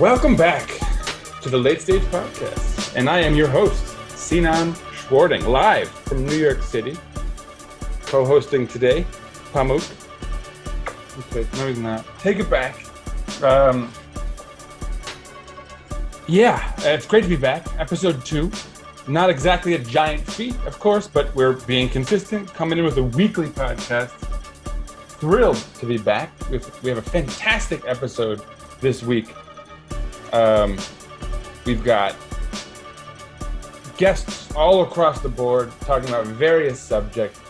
Welcome back to the Late Stage Podcast, and I am your host, Sinan Schwarting, live from New York City. Co-hosting today, Pamuk. Okay, no, he's not. Take it back. It's great to be back. Episode 2. Not exactly a giant feat, of course, but we're being consistent, coming in with a weekly podcast. Thrilled to be back. We have a fantastic episode this week. We've got guests all across the board talking about various subjects.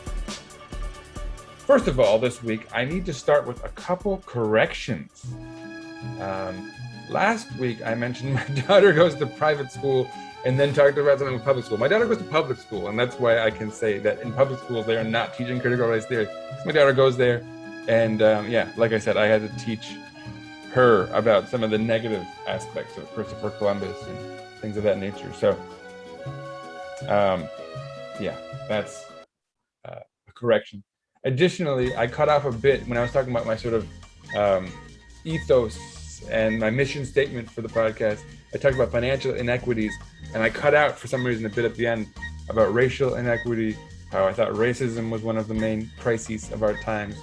First of all, this week, I need to start with a couple corrections. Last week, I mentioned my daughter goes to private school and then talked about something with public school. My daughter goes to public school, and that's why I can say that in public schools, they are not teaching critical race theory. My daughter goes there, and like I said, I had to teach her about some of the negative aspects of Christopher Columbus and things of that nature. So, that's a correction. Additionally, I cut off a bit when I was talking about my sort of ethos and my mission statement for the podcast. I talked about financial inequities, and I cut out, for some reason, a bit at the end about racial inequity, how I thought racism was one of the main crises of our times.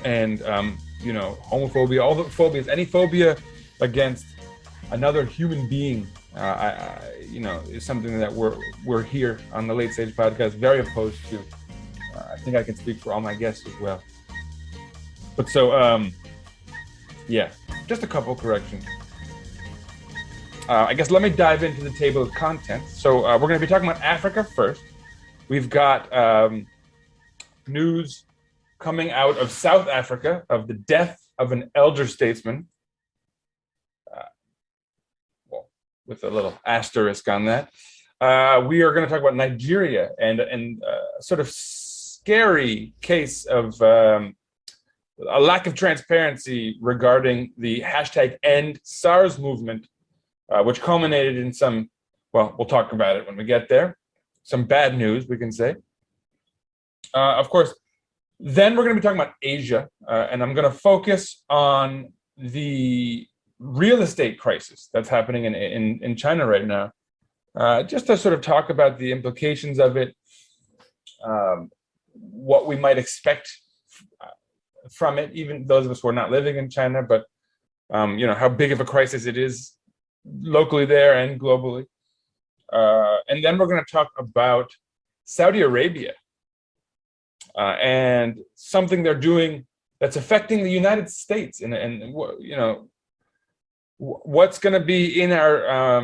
And, homophobia, all the phobias, any phobia against another human being, is something that we're here on the Late Stage Podcast very opposed to. I think I can speak for all my guests as well. But so, just a couple corrections. I guess let me dive into the table of contents. So we're going to be talking about Africa first. We've got news coming out of South Africa of the death of an elder statesman. With a little asterisk on that. We are going to talk about Nigeria and a sort of scary case of a lack of transparency regarding the #EndSARS movement, which culminated in some, we'll talk about it when we get there, some bad news, we can say. Of course, then we're going to be talking about Asia, and I'm going to focus on the real estate crisis that's happening in China right now, just to sort of talk about the implications of it, what we might expect from it, even those of us who are not living in China, but how big of a crisis it is locally there and globally. And then we're going to talk about Saudi Arabia and something they're doing that's affecting the United States, and what's going to be in our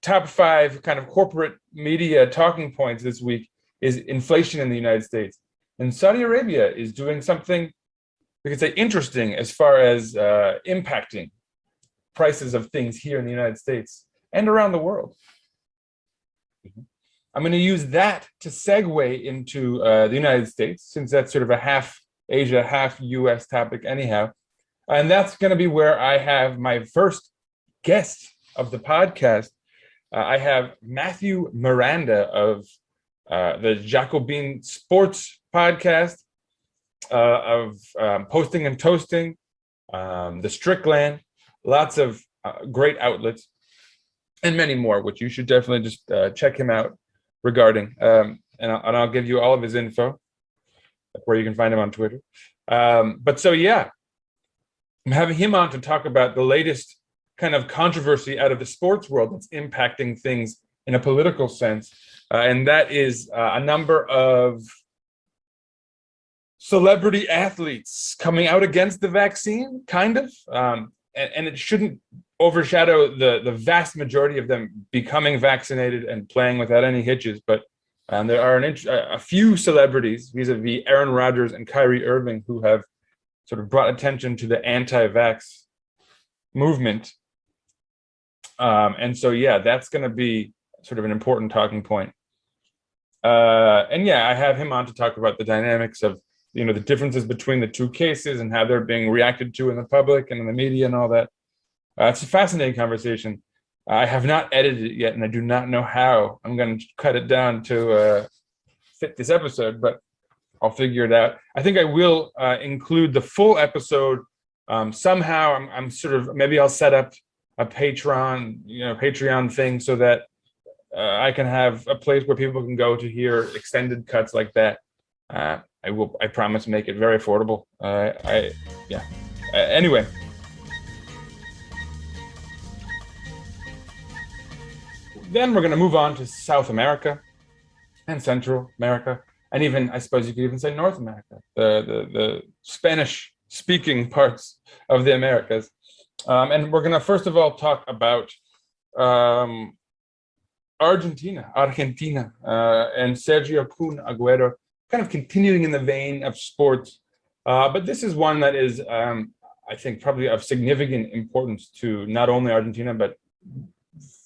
top 5 kind of corporate media talking points this week is inflation in the United States. And Saudi Arabia is doing something, we could say, interesting as far as impacting prices of things here in the United States and around the world. I'm going to use that to segue into the United States, since that's sort of a half Asia, half US topic anyhow. And that's going to be where I have my first guest of the podcast. I have Matthew Miranda of the Jacobin Sports podcast, of Posting and Toasting, the Strickland, lots of great outlets, and many more, which you should definitely just check him out regarding. And I'll give you all of his info, where you can find him on Twitter. I'm having him on to talk about the latest kind of controversy out of the sports world that's impacting things in a political sense. And that is a number of celebrity athletes coming out against the vaccine, kind of. And it shouldn't overshadow the vast majority of them becoming vaccinated and playing without any hitches. But there are a few celebrities, vis-a-vis Aaron Rodgers and Kyrie Irving, who have sort of brought attention to the Anti-Vax movement. That's going to be sort of an important talking point. I have him on to talk about the dynamics of, the differences between the two cases and how they're being reacted to in the public and in the media and all that. It's a fascinating conversation. I have not edited it yet, and I do not know how I'm going to cut it down to fit this episode, but I'll figure it out. I think I will include the full episode Somehow I'm sort of, maybe I'll set up a Patreon thing so that I can have a place where people can go to hear extended cuts like that. I promise make it very affordable. Anyway. Then we're going to move on to South America and Central America, and even, I suppose you could even say, North America, the Spanish-speaking parts of the Americas. And we're going to first of all talk about Argentina, and Sergio Aguero, kind of continuing in the vein of sports. But this is one that is, I think, probably of significant importance to not only Argentina, but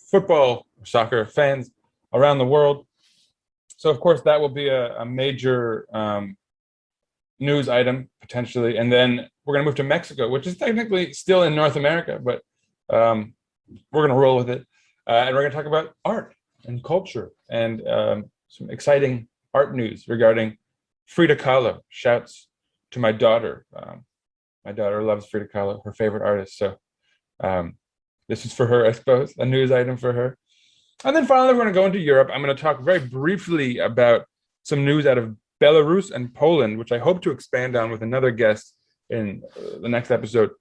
football, soccer fans around the world. So, of course, that will be a major news item, potentially. And then we're going to move to Mexico, which is technically still in North America, but we're going to roll with it. And we're going to talk about art and culture and some exciting art news regarding Frida Kahlo. Shouts to my daughter. My daughter loves Frida Kahlo, her favorite artist. So this is for her, I suppose, a news item for her. And then finally, we're going to go into Europe. I'm going to talk very briefly about some news out of Belarus and Poland, which I hope to expand on with another guest in the next episode.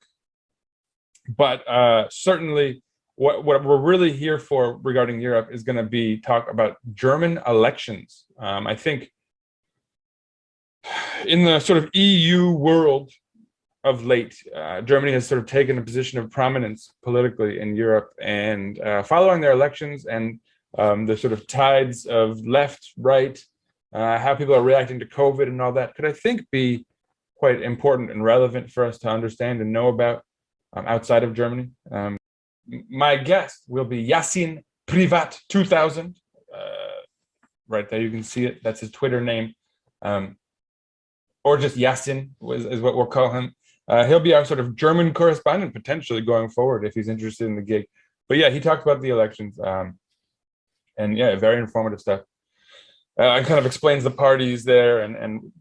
But certainly, what we're really here for regarding Europe is going to be talk about German elections. I think in the sort of EU world of late, Germany has sort of taken a position of prominence politically in Europe, and following their elections and the sort of tides of left, right, how people are reacting to COVID and all that could, I think, be quite important and relevant for us to understand and know about outside of Germany. My guest will be Yasin Privat 2000. Right there, you can see it. That's his Twitter name. Or just Yasin is what we'll call him. He'll be our sort of German correspondent potentially going forward if he's interested in the gig. But yeah, he talked about the elections. And yeah, very informative stuff. It kind of explains the parties there and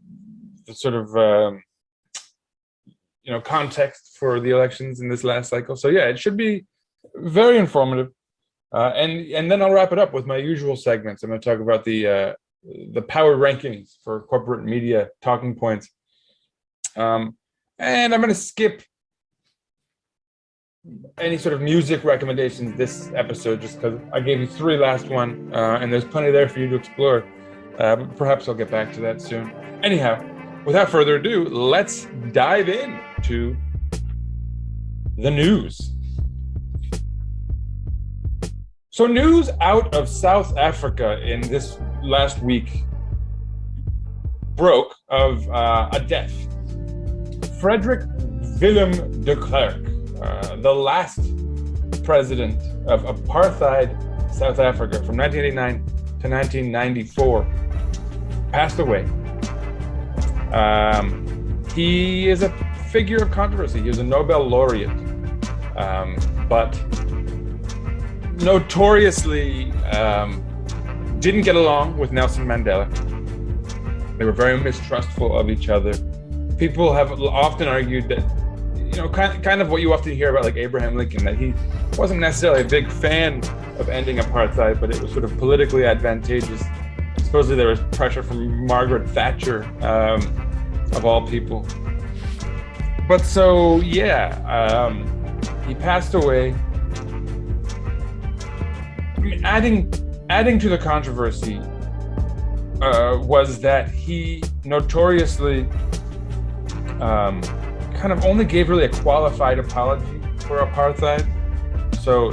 the sort of context for the elections in this last cycle. So yeah, it should be very informative. And then I'll wrap it up with my usual segments. I'm going to talk about the power rankings for corporate media talking points. And I'm going to skip any sort of music recommendations this episode, just because I gave you 3 last one, and there's plenty there for you to explore. But perhaps I'll get back to that soon. Anyhow, without further ado, let's dive into the news. So news out of South Africa in this last week broke of a death. Frederick Willem DeKlerk, the last president of apartheid South Africa from 1989 to 1994, passed away. He is a figure of controversy. He was a Nobel laureate, but notoriously didn't get along with Nelson Mandela. They were very mistrustful of each other. People have often argued that, kind of what you often hear about like Abraham Lincoln, that he wasn't necessarily a big fan of ending apartheid, but it was sort of politically advantageous. Supposedly there was pressure from Margaret Thatcher, of all people. But so, yeah, he passed away. I mean, adding to the controversy was that he notoriously kind of only gave really a qualified apology for apartheid. So,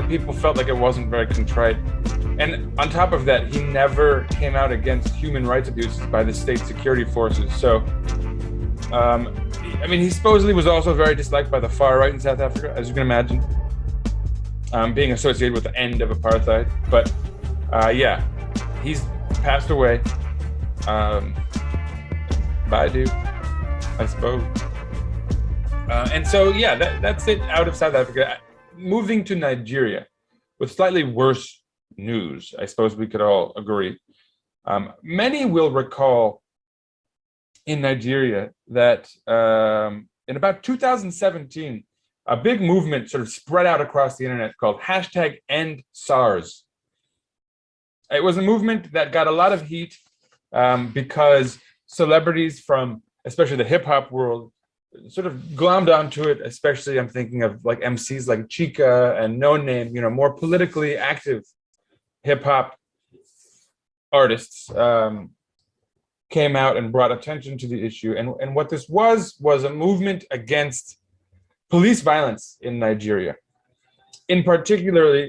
people felt like it wasn't very contrite. And on top of that, he never came out against human rights abuses by the state security forces. So, he supposedly was also very disliked by the far right in South Africa, as you can imagine, being associated with the end of apartheid. But yeah, he's passed away. Bye, dude, I suppose. And so, yeah, that's it out of South Africa. Moving to Nigeria with slightly worse news, I suppose we could all agree. Many will recall in Nigeria that in about 2017, a big movement sort of spread out across the internet called #EndSARS. It was a movement that got a lot of heat because celebrities from especially the hip hop world sort of glommed onto it. Especially, I'm thinking of like MCs like Chica and No Name, more politically active hip hop artists came out and brought attention to the issue. And what this was a movement against police violence in Nigeria. In particular,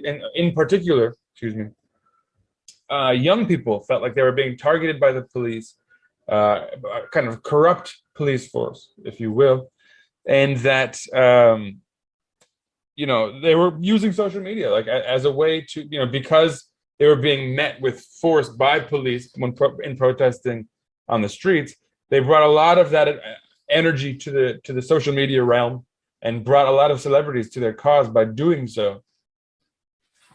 young people felt like they were being targeted by the police, kind of corrupt police force, if you will, and that they were using social media like as a way to, because they were being met with force by police in protesting on the streets. They brought a lot of that energy to the social media realm and brought a lot of celebrities to their cause by doing so.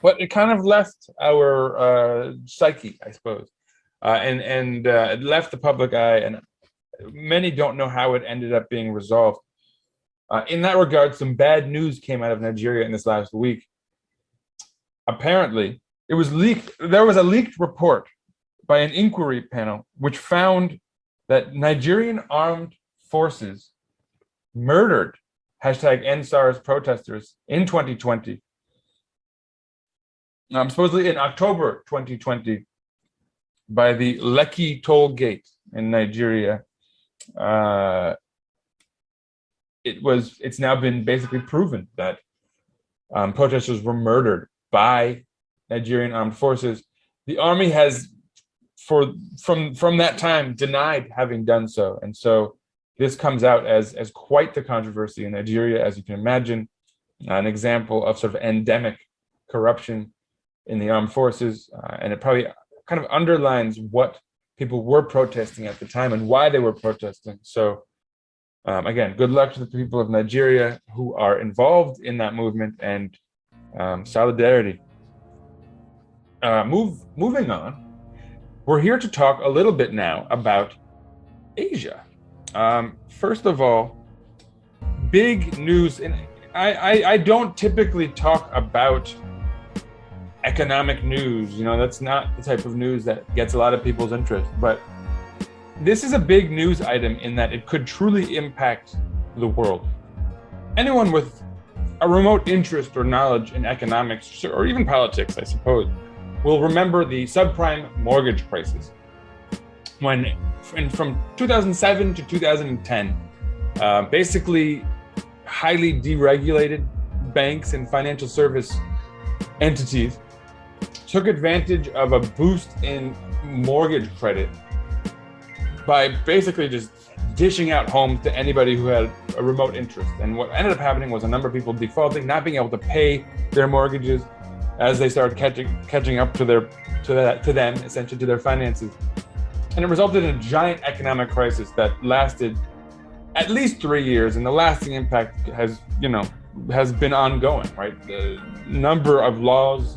But it kind of left our psyche, I suppose, and it left the public eye, and many don't know how it ended up being resolved. In that regard, some bad news came out of Nigeria in this last week. Apparently, it was leaked. There was a leaked report by an inquiry panel which found that Nigerian armed forces murdered #EndSARS protesters in 2020. Supposedly in October 2020, by the Lekki toll gate in Nigeria. It's now been basically proven that protesters were murdered by Nigerian armed forces. The army has, from that time, denied having done so, and so this comes out as quite the controversy in Nigeria, as you can imagine, an example of sort of endemic corruption in the armed forces, and it probably kind of underlines what people were protesting at the time and why they were protesting. So again, good luck to the people of Nigeria who are involved in that movement, and solidarity. Moving on, we're here to talk a little bit now about Asia. First of all, big news, and I don't typically talk about economic news. That's not the type of news that gets a lot of people's interest, but this is a big news item in that it could truly impact the world. Anyone with a remote interest or knowledge in economics, or even politics, I suppose, will remember the subprime mortgage crisis. From 2007 to 2010, basically highly deregulated banks and financial service entities took advantage of a boost in mortgage credit by basically just dishing out homes to anybody who had a remote interest. And what ended up happening was a number of people defaulting, not being able to pay their mortgages as they started catching up to them, essentially to their finances. And it resulted in a giant economic crisis that lasted at least 3 years, and the lasting impact has been ongoing, right? A number of laws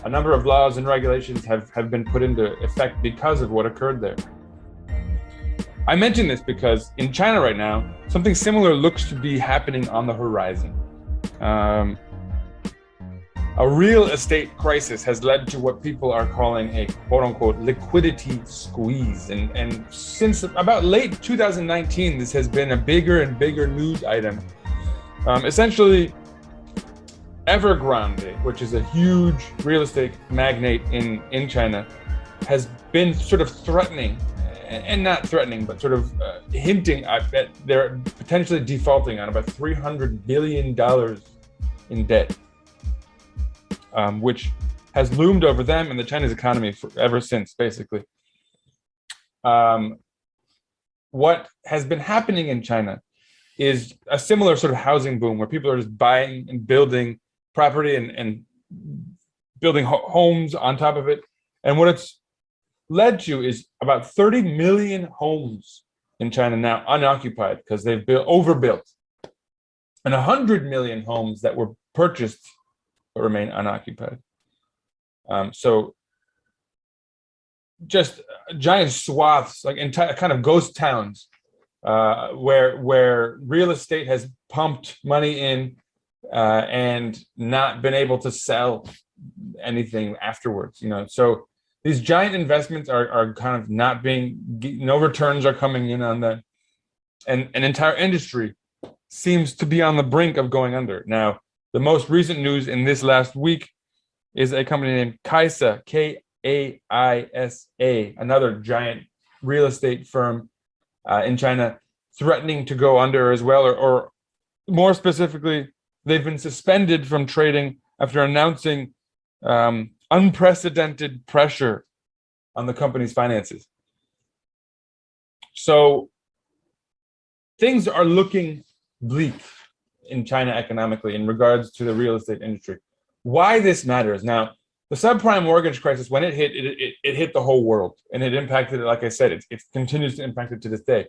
and regulations have been put into effect because of what occurred there. I mention this because in China right now, something similar looks to be happening on the horizon. A real estate crisis has led to what people are calling a quote-unquote liquidity squeeze. And since about late 2019, this has been a bigger and bigger news item. Essentially, Evergrande, which is a huge real estate magnate in China, has been sort of threatening, and not threatening, but sort of hinting that they're potentially defaulting on about $300 billion in debt, which has loomed over them and the Chinese economy ever since, basically. What has been happening in China is a similar sort of housing boom where people are just buying and building property and building homes on top of it. And what it's led to is about 30 million homes in China now unoccupied because they've overbuilt, and 100 million homes that were purchased but remain unoccupied. So just giant swaths, like entire kind of ghost towns where real estate has pumped money in and not been able to sell anything afterwards. So these giant investments are kind of not being, no returns are coming in on that, and an entire industry seems to be on the brink of going under. Now, the most recent news in this last week is a company named Kaisa, Kaisa, another giant real estate firm in China, threatening to go under as well, or more specifically, they've been suspended from trading after announcing unprecedented pressure on the company's finances. So things are looking bleak in China economically in regards to the real estate industry. Why this matters now? The subprime mortgage crisis, when it hit, it hit the whole world, and it impacted it. Like I said, it continues to impact it to this day.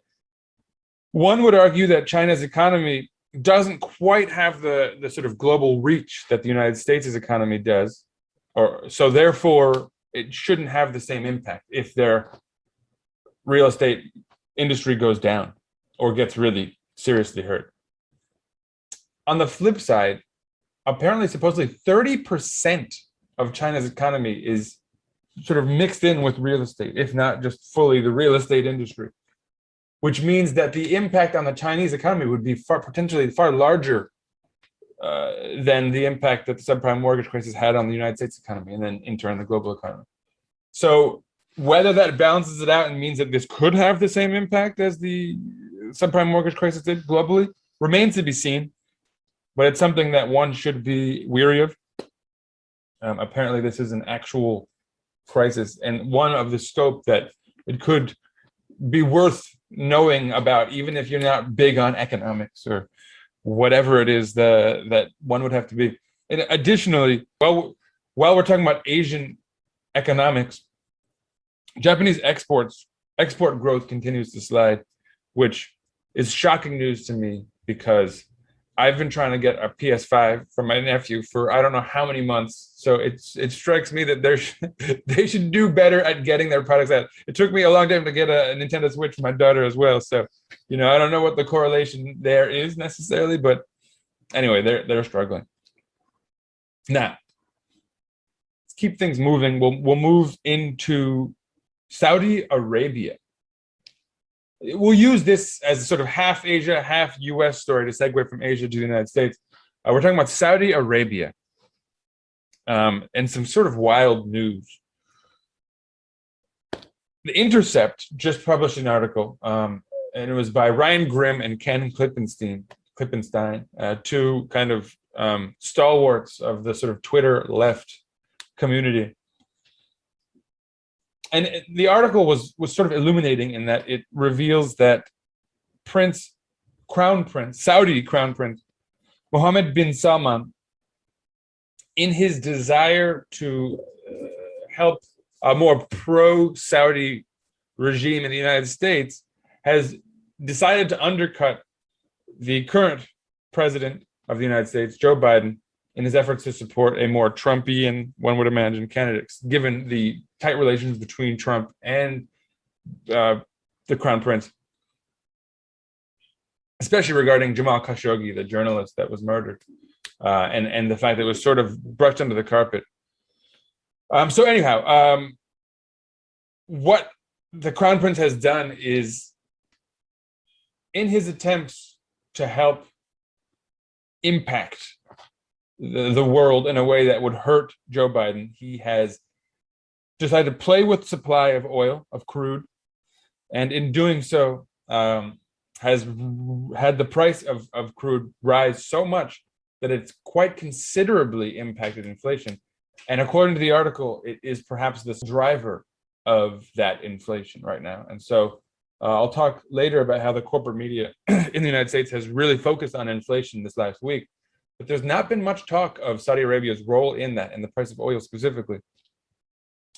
One would argue that China's economy doesn't quite have the sort of global reach that the United States' economy does, or so therefore it shouldn't have the same impact if their real estate industry goes down or gets really seriously hurt. On the flip side, apparently, supposedly 30% of China's economy is sort of mixed in with real estate, if not just fully the real estate industry, which means that the impact on the Chinese economy would be potentially far larger than the impact that the subprime mortgage crisis had on the United States economy, and then in turn the global economy. So whether that balances it out and means that this could have the same impact as the subprime mortgage crisis did globally remains to be seen, but it's something that one should be weary of. Apparently, this is an actual crisis, and one of the scope that it could be worth knowing about, even if you're not big on economics or whatever it is that one would have to be. And additionally, while we're talking about Asian economics, Japanese export growth continues to slide, which is shocking news to me because I've been trying to get a PS5 for my nephew for I don't know how many months. So it strikes me that they should do better at getting their products out. It took me a long time to get a Nintendo Switch for my daughter as well. So, I don't know what the correlation there is necessarily, but anyway, they're struggling. Now, let's keep things moving. We'll move into Saudi Arabia. We'll use this as a sort of half Asia, half US story to segue from Asia to the United States. We're talking about Saudi Arabia and some sort of wild news. The Intercept just published an article, and it was by Ryan Grimm and Ken Klippenstein, two kind of stalwarts of the sort of Twitter left community. And the article was sort of illuminating in that it reveals that Saudi Crown Prince Mohammed bin Salman, in his desire to help a more pro-Saudi regime in the United States, has decided to undercut the current president of the United States, Joe Biden, in his efforts to support a more Trumpian, one would imagine, candidate, given the tight relations between Trump and the Crown Prince, especially regarding Jamal Khashoggi, the journalist that was murdered, and the fact that it was sort of brushed under the carpet. So anyhow, what the Crown Prince has done is, in his attempts to help impact the world in a way that would hurt Joe Biden, he has decided to play with supply of oil, of crude, and in doing so has had the price of crude rise so much that it's quite considerably impacted inflation. And according to the article, it is perhaps the driver of that inflation right now. And so I'll talk later about how the corporate media in the United States has really focused on inflation this last week. But there's not been much talk of Saudi Arabia's role in that and the price of oil specifically.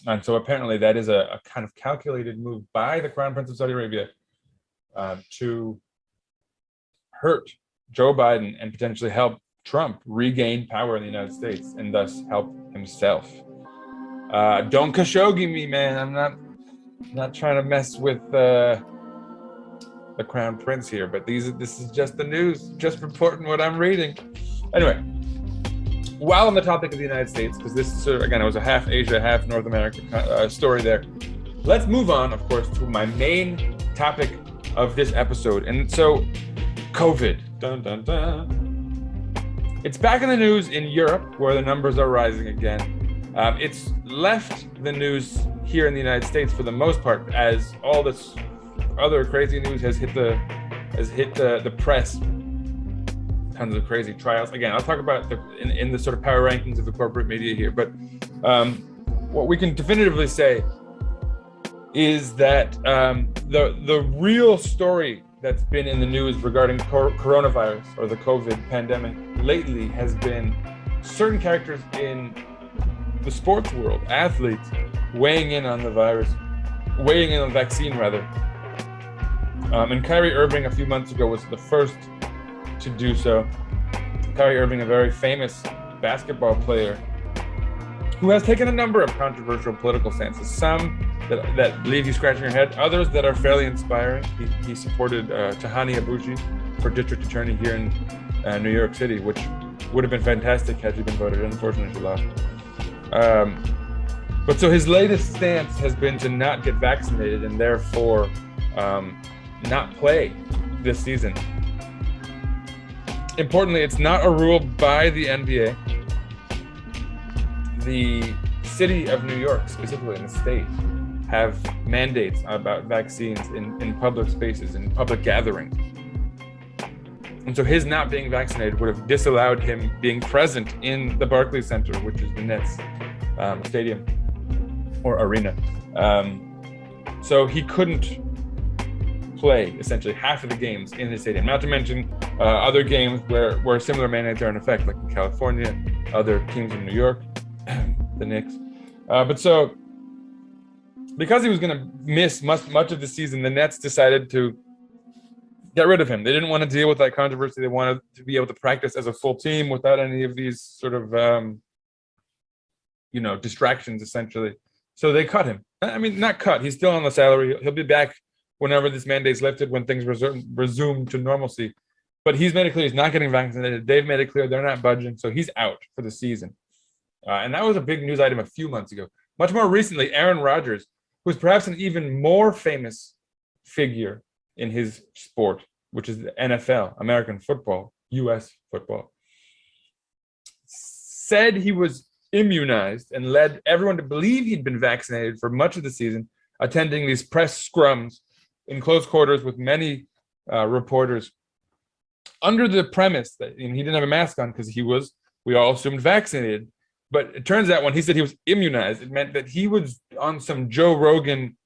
And so apparently that is a kind of calculated move by the Crown Prince of Saudi Arabia to hurt Joe Biden and potentially help Trump regain power in the United States and thus help himself. Don't Khashoggi me, man. I'm not trying to mess with the crown prince here, but this is just the news, just reporting what I'm reading. Anyway, while on the topic of the United States, because this is sort of, again, it was a half Asia, half North America story there, let's move on, of course, to my main topic of this episode. And so, COVID. Dun, dun, dun. It's back in the news in Europe, where the numbers are rising again. It's left the news here in the United States for the most part, as all this other crazy news has hit the press. Tons of crazy trials. Again, I'll talk about in the sort of power rankings of the corporate media here. But what we can definitively say is that the real story that's been in the news regarding coronavirus or the COVID pandemic lately has been certain characters in the sports world, athletes, weighing in on the vaccine rather. And Kyrie Irving a few months ago was the first to do so. Kyrie Irving, a very famous basketball player who has taken a number of controversial political stances, some that leave you scratching your head, others that are fairly inspiring. He supported Tahani Abushi for district attorney here in New York City, which would have been fantastic had she been voted in. Unfortunately, she lost. But so his latest stance has been to not get vaccinated and therefore not play this season. Importantly, it's not a rule by the NBA. The city of New York, specifically in the state, have mandates about vaccines in public spaces, in public gatherings. And so his not being vaccinated would have disallowed him being present in the Barclays Center, which is the Nets stadium or arena. So he couldn't play essentially half of the games in the stadium, not to mention other games where similar mandates are in effect, like in California, other teams in New York, the Knicks. But so because he was going to miss much of the season, the Nets decided to get rid of him. They didn't want to deal with that controversy. They wanted to be able to practice as a full team without any of these sort of, distractions, essentially. So they cut him. I mean, not cut. He's still on the salary. He'll be back whenever this mandate's lifted, when things resume to normalcy. But he's made it clear he's not getting vaccinated. They've made it clear they're not budging. So he's out for the season. And that was a big news item a few months ago. Much more recently, Aaron Rodgers, who's perhaps an even more famous figure in his sport, which is the NFL, American football, U.S. football, said he was immunized and led everyone to believe he'd been vaccinated for much of the season, attending these press scrums in close quarters with many reporters, under the premise that he didn't have a mask on because we all assumed, vaccinated. But it turns out when he said he was immunized, it meant that he was on some Joe Rogan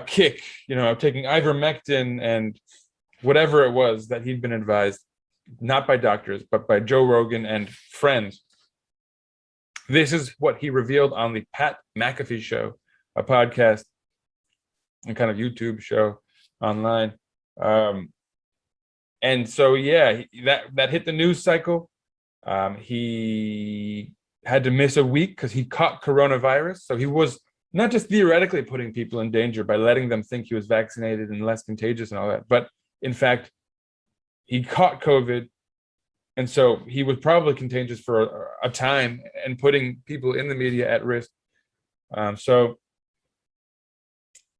kick, taking ivermectin and whatever it was that he'd been advised, not by doctors, but by Joe Rogan and friends. This is what he revealed on the Pat McAfee Show, a podcast and kind of YouTube show online. And so, yeah, that hit the news cycle. He had to miss a week because he caught coronavirus. So he was not just theoretically putting people in danger by letting them think he was vaccinated and less contagious and all that, but in fact, he caught COVID. And so he was probably contagious for a time and putting people in the media at risk. So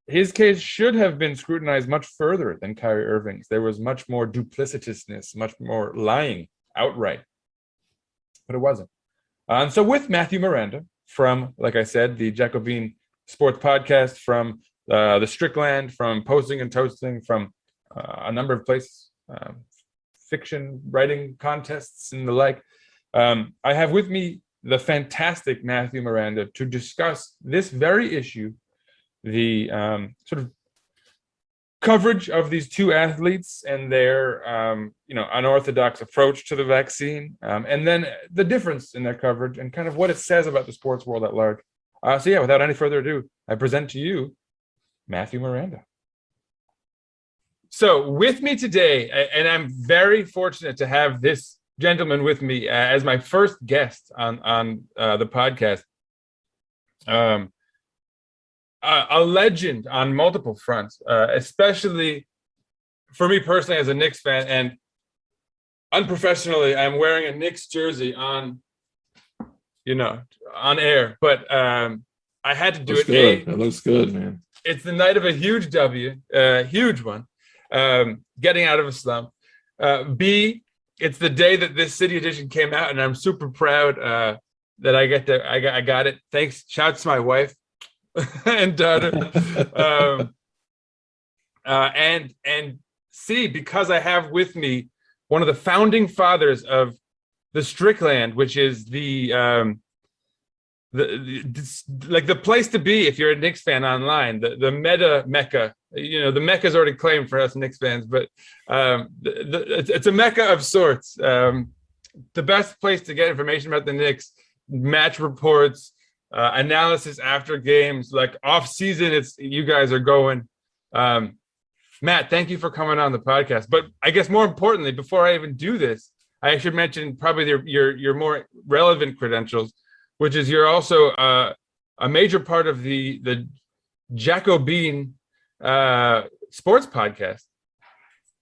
his case should have been scrutinized much further than Kyrie Irving's. There was much more duplicitousness, much more lying outright, but it wasn't. And so with Matthew Miranda from, like I said, the Jacobin sports podcast, from the Strickland, from Posting and Toasting, from a number of places, fiction writing contests and the like, I have with me the fantastic Matthew Miranda to discuss this very issue, the sort of coverage of these two athletes and their unorthodox approach to the vaccine, and then the difference in their coverage and kind of what it says about the sports world at large. So yeah, without any further ado, I present to you Matthew Miranda. So with me today, and I'm very fortunate to have this gentleman with me as my first guest on the podcast. a legend on multiple fronts, especially for me personally as a Knicks fan, and unprofessionally, I'm wearing a Knicks jersey on, on air. But I had to do Looks it. good. It looks good, man. It's the night of a huge W, huge one, getting out of a slump. B, it's the day that this City Edition came out, and I'm super proud that I got it. Thanks. Shouts to my wife and daughter. And C, because I have with me one of the founding fathers of the Strickland, which is the place to be if you're a Knicks fan online, the meta mecca. The mecca's already claimed for us Knicks fans, but it's a mecca of sorts. The best place to get information about the Knicks, match reports, analysis after games, like off season. It's you guys are going. Matt, thank you for coming on the podcast. But I guess more importantly, before I even do this, I should mention probably your more relevant credentials, which is you're also a major part of the Jacobin sports podcast.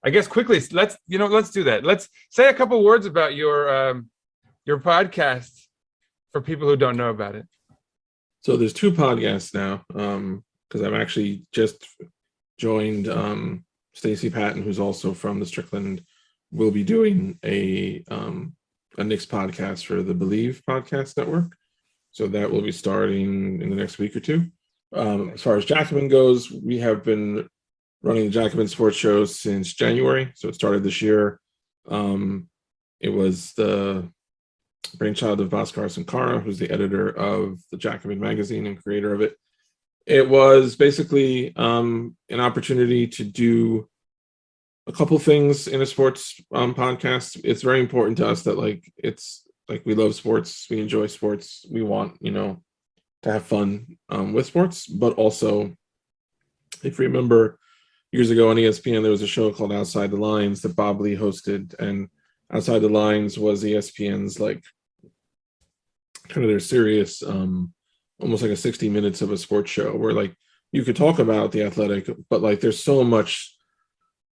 I guess quickly, let's do that. Let's say a couple words about your podcast for people who don't know about it. So there's two podcasts now, because I've actually just joined Stacey Patton, who's also from the Strickland, will be doing a Knicks podcast for the Believe podcast network. So that will be starting in the next week or two. As far as Jacobin goes, we have been running the Jacobin sports show since January. So it started this year. It was the brainchild of Bhaskar Sankara, who's the editor of the Jacobin magazine and creator of it. It was basically an opportunity to do a couple things in a sports podcast. It's very important to us that we love sports, we enjoy sports, we want to have fun with sports, but also, if you remember years ago on ESPN, there was a show called Outside the Lines that Bob Lee hosted, and Outside the Lines was ESPN's kind of their serious, almost like a 60 minutes of a sports show where you could talk about the Athletic, but there's so much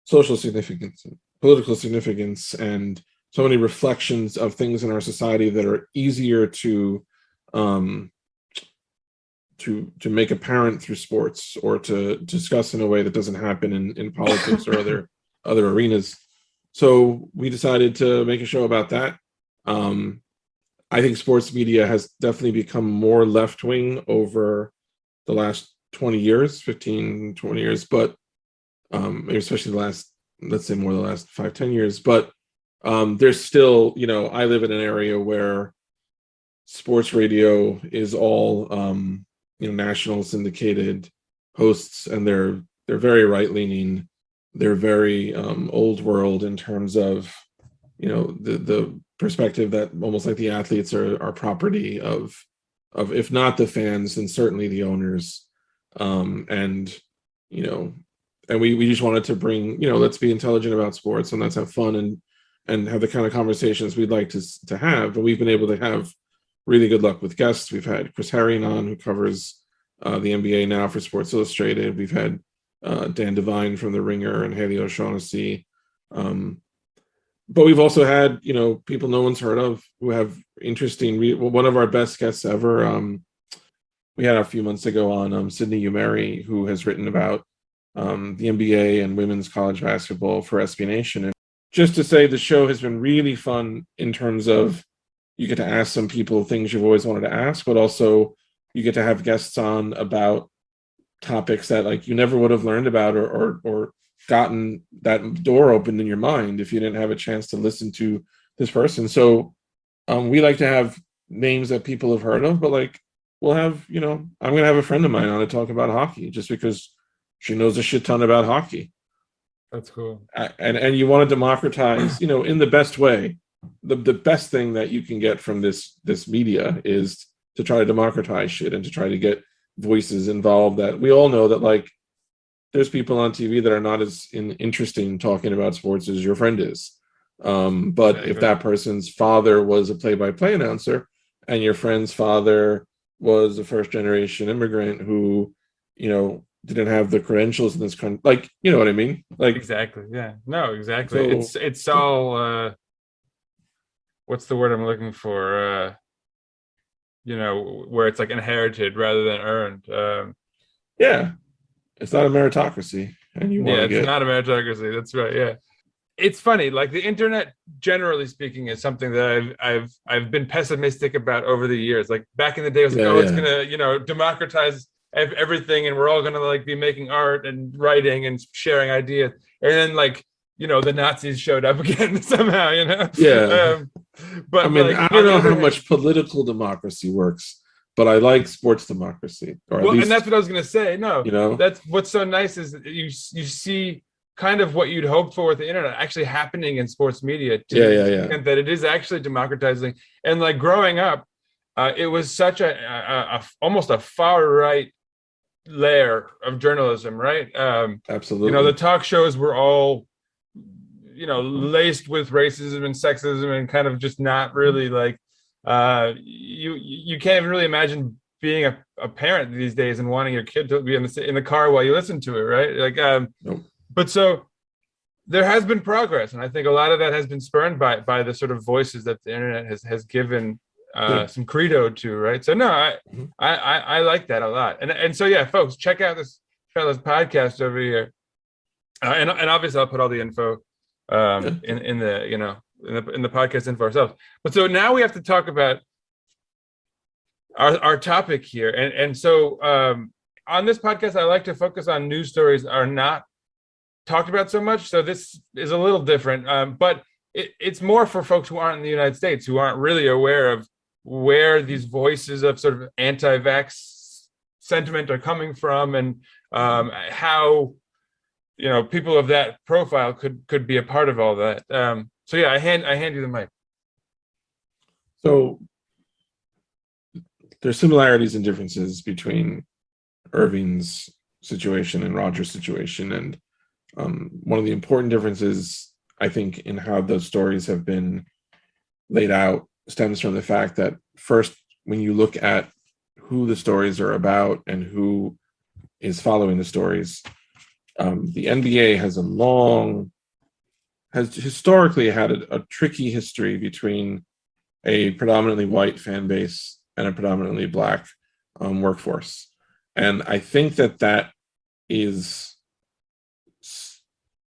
social significance, political significance, and so many reflections of things in our society that are easier to make apparent through sports, or to discuss in a way that doesn't happen in politics or other arenas. So we decided to make a show about that. I think sports media has definitely become more left-wing over the last 20 years, 15, 20 years, but maybe especially the last 5-10 years. But there's still, I live in an area where sports radio is all, national syndicated hosts, and they're very right-leaning. They're very old world in terms of, the perspective that almost like the athletes are property of if not the fans, then certainly the owners. And we just wanted to bring, let's be intelligent about sports, and let's have fun and have the kind of conversations we'd like to have. And we've been able to have really good luck with guests. We've had Chris Herring on, who covers the NBA now for Sports Illustrated. We've had Dan Devine from The Ringer and Haley O'Shaughnessy. But we've also had, people no one's heard of who have interesting. One of our best guests ever, we had a few months ago on Sydney Umeri, who has written about the NBA and women's college basketball for SB Nation. And just to say, the show has been really fun in terms of you get to ask some people things you've always wanted to ask, but also you get to have guests on about topics that you never would have learned about or gotten that door opened in your mind if you didn't have a chance to listen to this person. So we like to have names that people have heard of, but we'll have, I'm going to have a friend of mine on to talk about hockey just because she knows a shit ton about hockey. That's cool. And you want to democratize, in the best way. The best thing that you can get from this media is to try to democratize shit and to try to get voices involved that we all know that there's people on TV that are not as interesting talking about sports as your friend is. But if that person's father was a play-by-play announcer and your friend's father was a first-generation immigrant who didn't have the credentials in this country. Like, you know what I mean? Like, exactly. Yeah. No, exactly. so It's all what's the word I'm looking for? Where it's like inherited rather than earned. yeah, it's not a meritocracy, and you want Yeah, to it's get not a meritocracy. That's right. Yeah. It's funny, like the internet, generally speaking, is something that I've been pessimistic about over the years. Like back in the day, I was like, yeah, oh, it's yeah, gonna, democratize everything, and we're all gonna like be making art and writing and sharing ideas. And then like, the Nazis showed up again somehow. yeah. I But mean, like I on don't the know how other hand, much political democracy works, but I like sports democracy, or at well, and that's least, what I was gonna say. No, you know, that's what's so nice is that you see kind of what you'd hope for with the internet actually happening in sports media to yeah, the yeah, yeah, extent that it is actually democratizing. And like growing up, it was such a almost a far right layer of journalism, right? The absolutely. talk shows were all laced with racism and sexism and kind of just not really like you can't even really imagine being a parent these days and wanting your kid to be in the car while you listen to it, right? Like Nope. but so there has been progress, and I think a lot of that has been spurned by the sort of voices that the internet has given Yeah. some credo to, right? So no, Mhm. I like that a lot, and so yeah, folks, check out this fella's podcast over here, and obviously I'll put all the info Yeah. in the in the podcast info ourselves. But so now we have to talk about our topic here, and so on this podcast, I like to focus on news stories are not talked about so much. So this is a little different, but it's more for folks who aren't in the United States, who aren't really aware of where these voices of sort of anti-vax sentiment are coming from, and how people of that profile could be a part of all that. So yeah, I hand you the mic. So there's similarities and differences between Irving's situation and Roger's situation, and one of the important differences, I think, in how those stories have been laid out stems from the fact that first, when you look at who the stories are about and who is following the stories, the NBA has historically had a tricky history between a predominantly white fan base and a predominantly black workforce. And I think that is,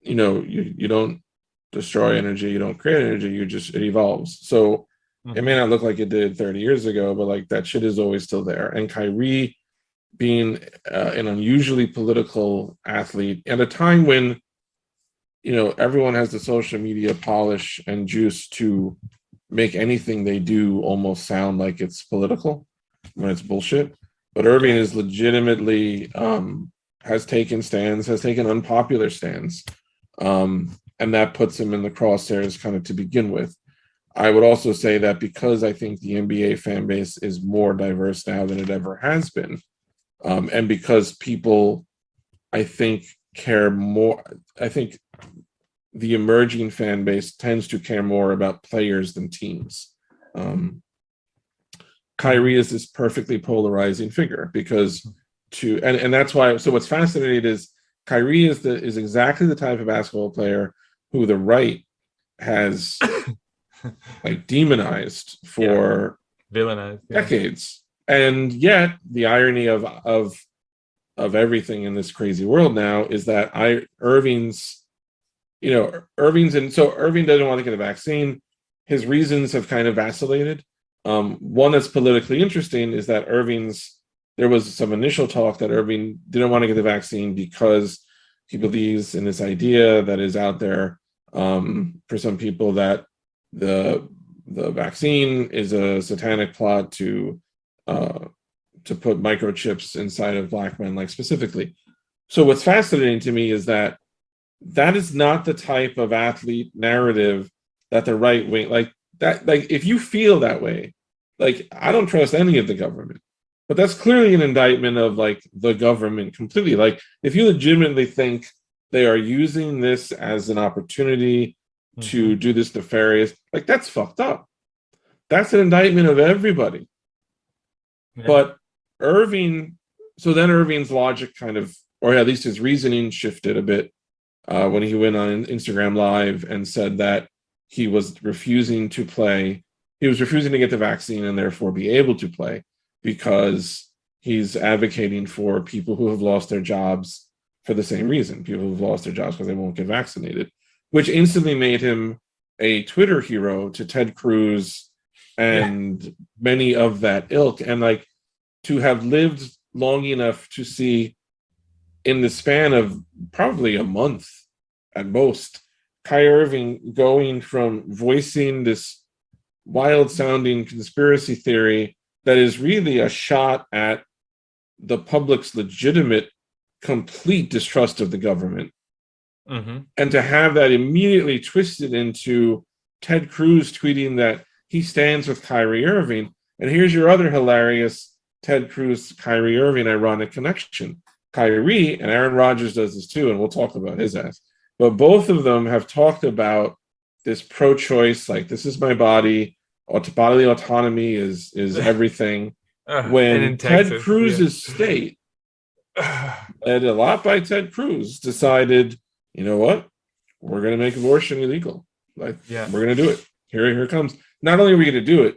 you don't destroy energy, you don't create energy, it evolves. So it may not look like it did 30 years ago, but like that shit is always still there. And Kyrie being an unusually political athlete at a time when, everyone has the social media polish and juice to make anything they do almost sound like it's political when it's bullshit. But Irving is legitimately has taken unpopular stands. And that puts him in the crosshairs kind of to begin with. I would also say that because I think the NBA fan base is more diverse now than it ever has been, and because people, I think, care more, I think the emerging fan base tends to care more about players than teams. Kyrie is this perfectly polarizing figure because and that's why. So what's fascinating is Kyrie is exactly the type of basketball player who the right has like demonized for villainized decades, and yet the irony of everything in this crazy world now is that Irving's and so Irving doesn't want to get a vaccine. His reasons have kind of vacillated. One that's politically interesting is that there was some initial talk that Irving didn't want to get the vaccine because he believes in this idea that is out there for some people that the vaccine is a satanic plot to put microchips inside of black men, like specifically. So what's fascinating to me is that is not the type of athlete narrative that the right wing like that. Like if you feel that way, like I don't trust any of the government, but that's clearly an indictment of like the government completely. Like if you legitimately think they are using this as an opportunity to do this nefarious, like that's fucked up. That's an indictment of everybody. Yeah. But Irving so then Irving's logic kind of, or at least his reasoning shifted a bit when he went on Instagram Live and said that he was refusing to play. He was refusing to get the vaccine and therefore be able to play because he's advocating for people who have lost their jobs for the same reason, people who've lost their jobs because they won't get vaccinated, which instantly made him a Twitter hero to Ted Cruz and many of that ilk. And like, to have lived long enough to see in the span of probably a month at most, Kyrie Irving going from voicing this wild sounding conspiracy theory that is really a shot at the public's legitimate, complete distrust of the government. And to have that immediately twisted into Ted Cruz tweeting that he stands with Kyrie Irving. And here's your other hilarious Ted Cruz, Kyrie Irving ironic connection. Kyrie, and Aaron Rodgers does this too, and we'll talk about his ass, but both of them have talked about this pro-choice, like, this is my body, bodily autonomy is everything. When Ted Texas, Cruz's state, led a lot by Ted Cruz, decided, you know what, we're going to make abortion illegal. Like, we're going to do it. Here it comes. Not only are we going to do it,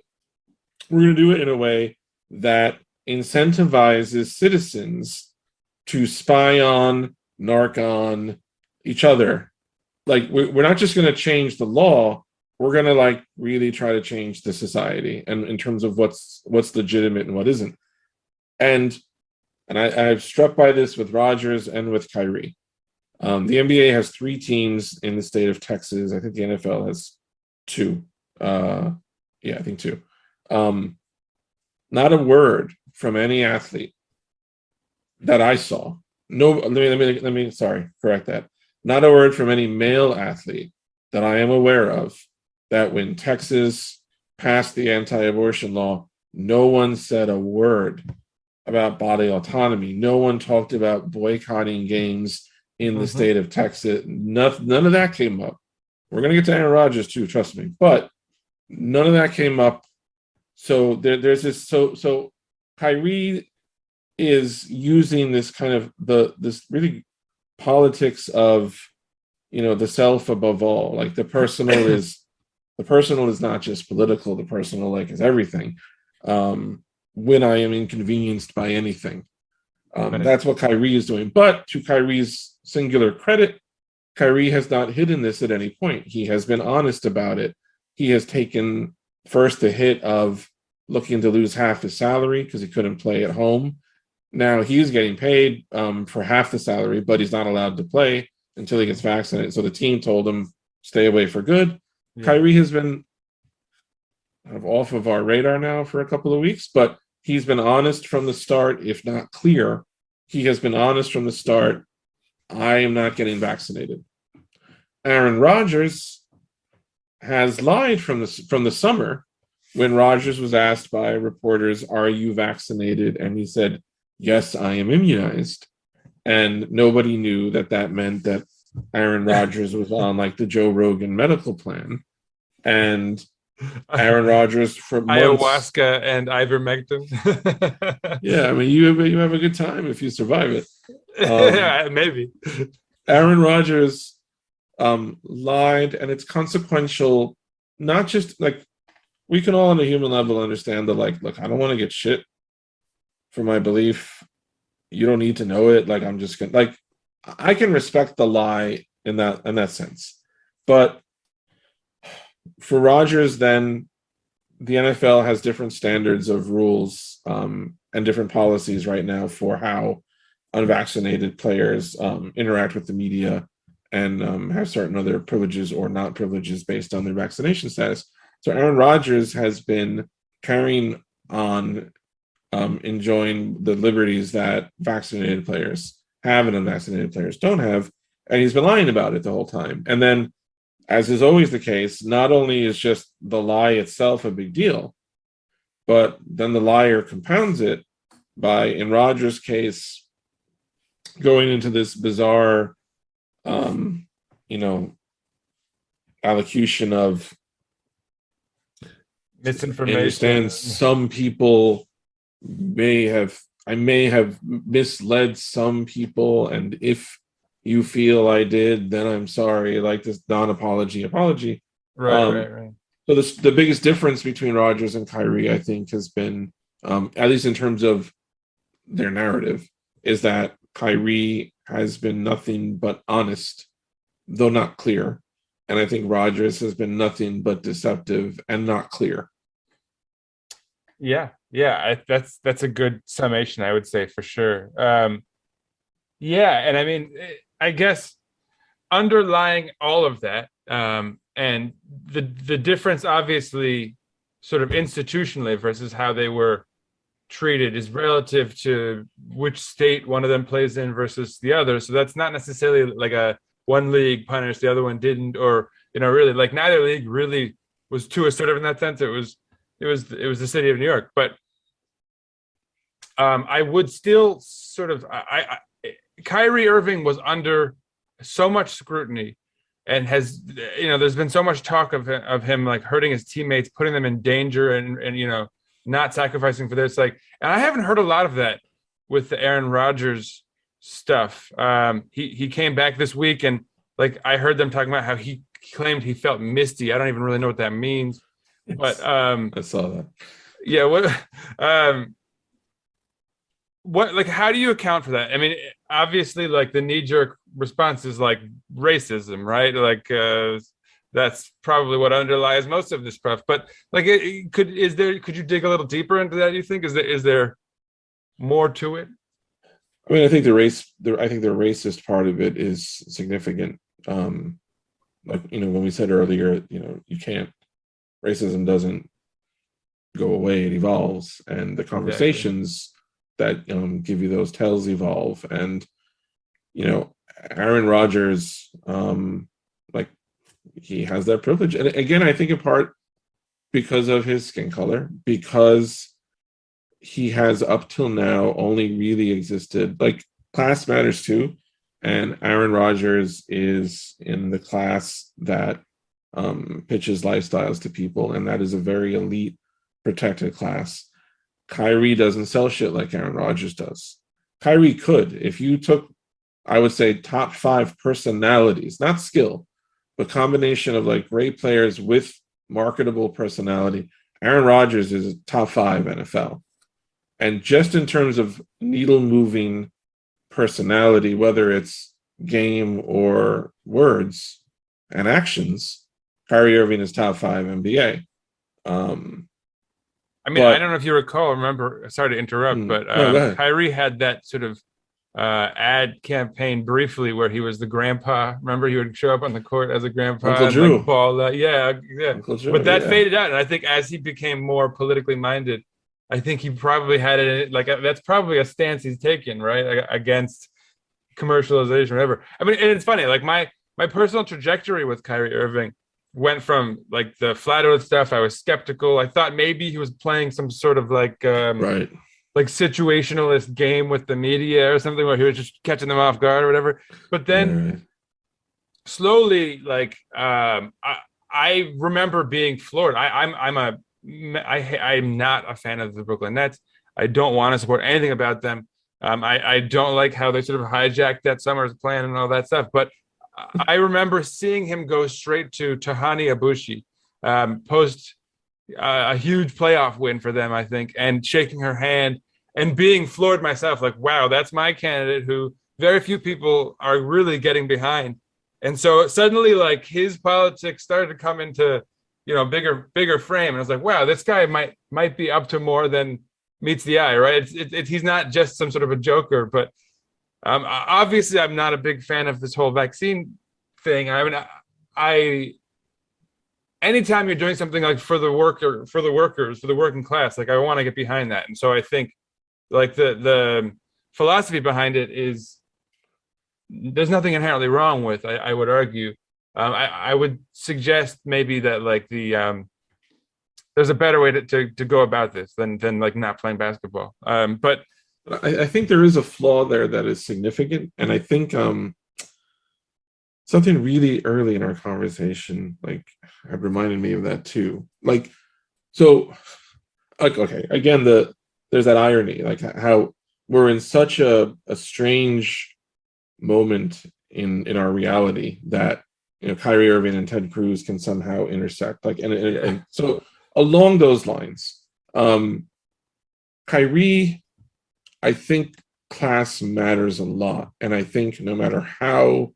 we're going to do it in a way that incentivizes citizens to spy on, narc on each other. Like, we're not just going to change the law, we're going to like really try to change the society and in terms of what's legitimate and what isn't. And I've struck by this with Rodgers and with Kyrie. The NBA has 3 teams in the state of Texas. I think the NFL has 2. I think 2. Not a word from any athlete that I saw. No, let me correct that. Not a word from any male athlete that I am aware of that when Texas passed the anti-abortion law, no one said a word about body autonomy. No one talked about boycotting games in the state of Texas. None of that came up. We're going to get to Aaron Rodgers too, trust me. But none of that came up. So there's this. So Kyrie is using this kind of this really politics of, you know, the self above all. Like, the personal is not just political. The personal, like, is everything. When I am inconvenienced by anything, that's what Kyrie is doing. But to Kyrie's singular credit, Kyrie has not hidden this at any point. He has been honest about it. He has taken first the hit of looking to lose half his salary because he couldn't play at home. Now he's getting paid for half the salary, but he's not allowed to play until he gets vaccinated. So the team told him, stay away for good. Yeah. Kyrie has been kind of off of our radar now for a couple of weeks, but he's been honest from the start, if not clear. He has been honest from the start. I am not getting vaccinated. Aaron Rodgers has lied from the summer when Rodgers was asked by reporters, "Are you vaccinated?" And he said, "Yes, I am immunized." And nobody knew that meant that Aaron Rodgers was on like the Joe Rogan medical plan. And Aaron Rodgers for months, ayahuasca and ivermectin. Yeah, I mean, you have a good time if you survive it. Maybe. Aaron Rodgers lied, and it's consequential. Not just like, we can all on a human level understand that, like, look, I don't want to get shit for my belief. You don't need to know it. Like, I'm just gonna, like, I can respect the lie in that sense. But for Rodgers, then the NFL has different standards of rules and different policies right now for how unvaccinated players interact with the media and have certain other privileges or not privileges based on their vaccination status. So Aaron Rodgers has been carrying on enjoying the liberties that vaccinated players have and unvaccinated players don't have, and he's been lying about it the whole time. And then, as is always the case, not only is just the lie itself a big deal, but then the liar compounds it by, in Rodgers' case, going into this bizarre, allocution of misinformation. I understand some people may have I may have misled some people, and if you feel I did, then I'm sorry. Like this non-apology apology. Right. So the biggest difference between Rodgers and Kyrie, I think, has been, at least in terms of their narrative, is that Kyrie has been nothing but honest, though not clear. And I think Rodgers has been nothing but deceptive and not clear. Yeah. That's a good summation, I would say, for sure. Yeah, and I mean, I guess underlying all of that, and the difference, obviously, sort of institutionally versus how they were treated, is relative to which state one of them plays in versus the other. So that's not necessarily like a one league punished, the other one didn't, or really like neither league really was too assertive in that sense. It was the city of New York, but I would still sort of Kyrie Irving was under so much scrutiny, and has there's been so much talk of him like hurting his teammates, putting them in danger, and not sacrificing for this. Like, and I haven't heard a lot of that with the Aaron Rodgers stuff. He came back this week, and like I heard them talking about how he claimed he felt misty. I don't even really know what that means, but I saw that. Yeah, what like how do you account for that? I mean, obviously, like the knee-jerk response is like racism, right? Like that's probably what underlies most of this stuff. But like, could you dig a little deeper into that? You think is there more to it? I mean, I think the racist part of it is significant. Like when we said earlier, you can't. Racism doesn't go away; it evolves, and the conversations that give you those tells evolve. And Aaron Rodgers, like he has that privilege, and again, I think in part because of his skin color, because he has up till now only really existed, like class matters too, and Aaron Rodgers is in the class that pitches lifestyles to people, and that is a very elite protected class. Kyrie doesn't sell shit like Aaron Rodgers does. Kyrie could. If you took, I would say, top 5 personalities, not skill, but combination of like great players with marketable personality, Aaron Rodgers is a top 5 NFL. And just in terms of needle moving personality, whether it's game or words and actions, Kyrie Irving is top 5 NBA. I mean, I don't know if you remember, sorry to interrupt, but Kyrie had that sort of ad campaign briefly where he was the grandpa. Remember, he would show up on the court as a grandpa. Uncle Drew. Like ball, yeah. Drew, but that faded out. And I think as he became more politically minded, I think he probably had it, like that's probably a stance he's taken, right? Like, against commercialization, whatever. I mean, and it's funny, like my personal trajectory with Kyrie Irving went from like the flat earth stuff. I was skeptical. I thought maybe he was playing some sort of like like situationalist game with the media or something, where he was just catching them off guard or whatever. But then slowly, like I remember being floored. I'm not a fan of the Brooklyn Nets. I don't want to support anything about them. I don't like how they sort of hijacked that summer's plan and all that stuff. But I remember seeing him go straight to Tahani Abushi, post a huge playoff win for them, I think, and shaking her hand and being floored myself, like, wow, that's my candidate who very few people are really getting behind. And so suddenly, like, his politics started to come into, bigger frame. And I was like, wow, this guy might be up to more than meets the eye, right? He's not just some sort of a joker, but obviously, I'm not a big fan of this whole vaccine thing. I mean, anytime you're doing something like for the workers, for the working class, like I want to get behind that. And so I think, like the philosophy behind it is there's nothing inherently wrong with. I would argue. I would suggest maybe that like there's a better way to go about this than like not playing basketball. But I think there is a flaw there that is significant. And I think something really early in our conversation, like, had reminded me of that too. Okay, again, there's that irony, like how we're in such a strange moment in our reality that Kyrie Irving and Ted Cruz can somehow intersect. Like, and so along those lines, Kyrie, I think class matters a lot, and I think no matter how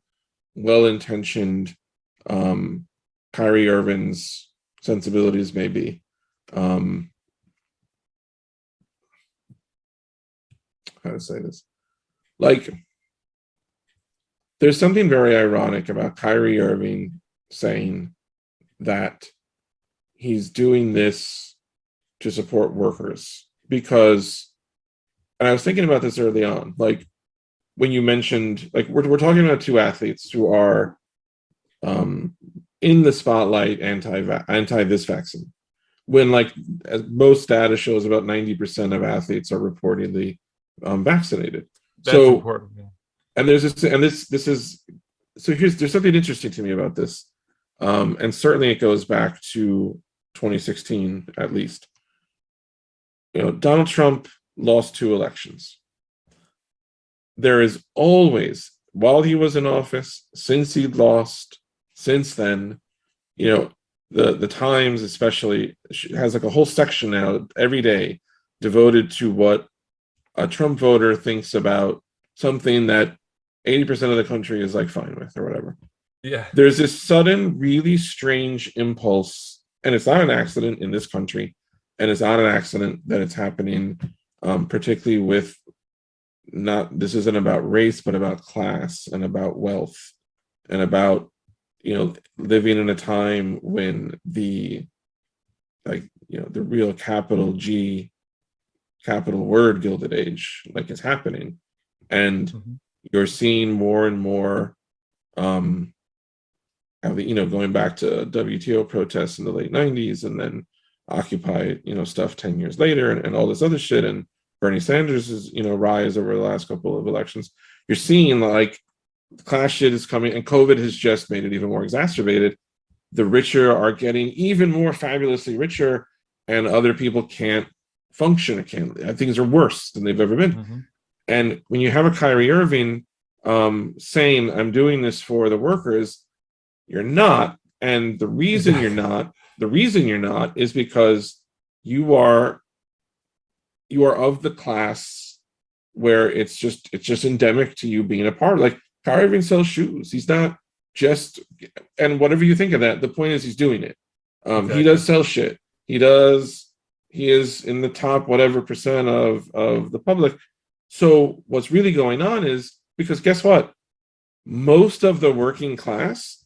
well-intentioned Kyrie Irving's sensibilities may be, how to say this, like, there's something very ironic about Kyrie Irving saying that he's doing this to support workers because, and I was thinking about this early on, like when you mentioned, like we're talking about two athletes who are in the spotlight anti this vaccine, when like as most data shows about 90% of athletes are reportedly vaccinated. That's so important. Yeah. And there's this is so there's something interesting to me about this, and certainly it goes back to 2016 at least. Donald Trump lost 2 elections. There is always, while he was in office, since he lost, since then, the Times especially has like a whole section now every day devoted to what a Trump voter thinks about something that 80% of the country is like fine with or whatever. Yeah. There's this sudden, really strange impulse, and it's not an accident in this country, and it's not an accident that it's happening, particularly with this isn't about race, but about class and about wealth and about, living in a time when the real capital G, capital word Gilded Age, like is happening. And you're seeing more and more, going back to WTO protests in the late 90s and then Occupy, stuff 10 years later and all this other shit, and Bernie Sanders' rise over the last couple of elections. You're seeing like class shit is coming, and COVID has just made it even more exacerbated. The richer are getting even more fabulously richer, and other people can't function. Things are worse than they've ever been. And when you have a Kyrie Irving saying, I'm doing this for the workers, you're not. And the reason you're not is because you are of the class where it's just endemic to you being a part. Like Kyrie Irving sells shoes. He's not just, and whatever you think of that, the point is he's doing it. Exactly. He does sell shit. He is in the top whatever percent of the public. So what's really going on is, because guess what? Most of the working class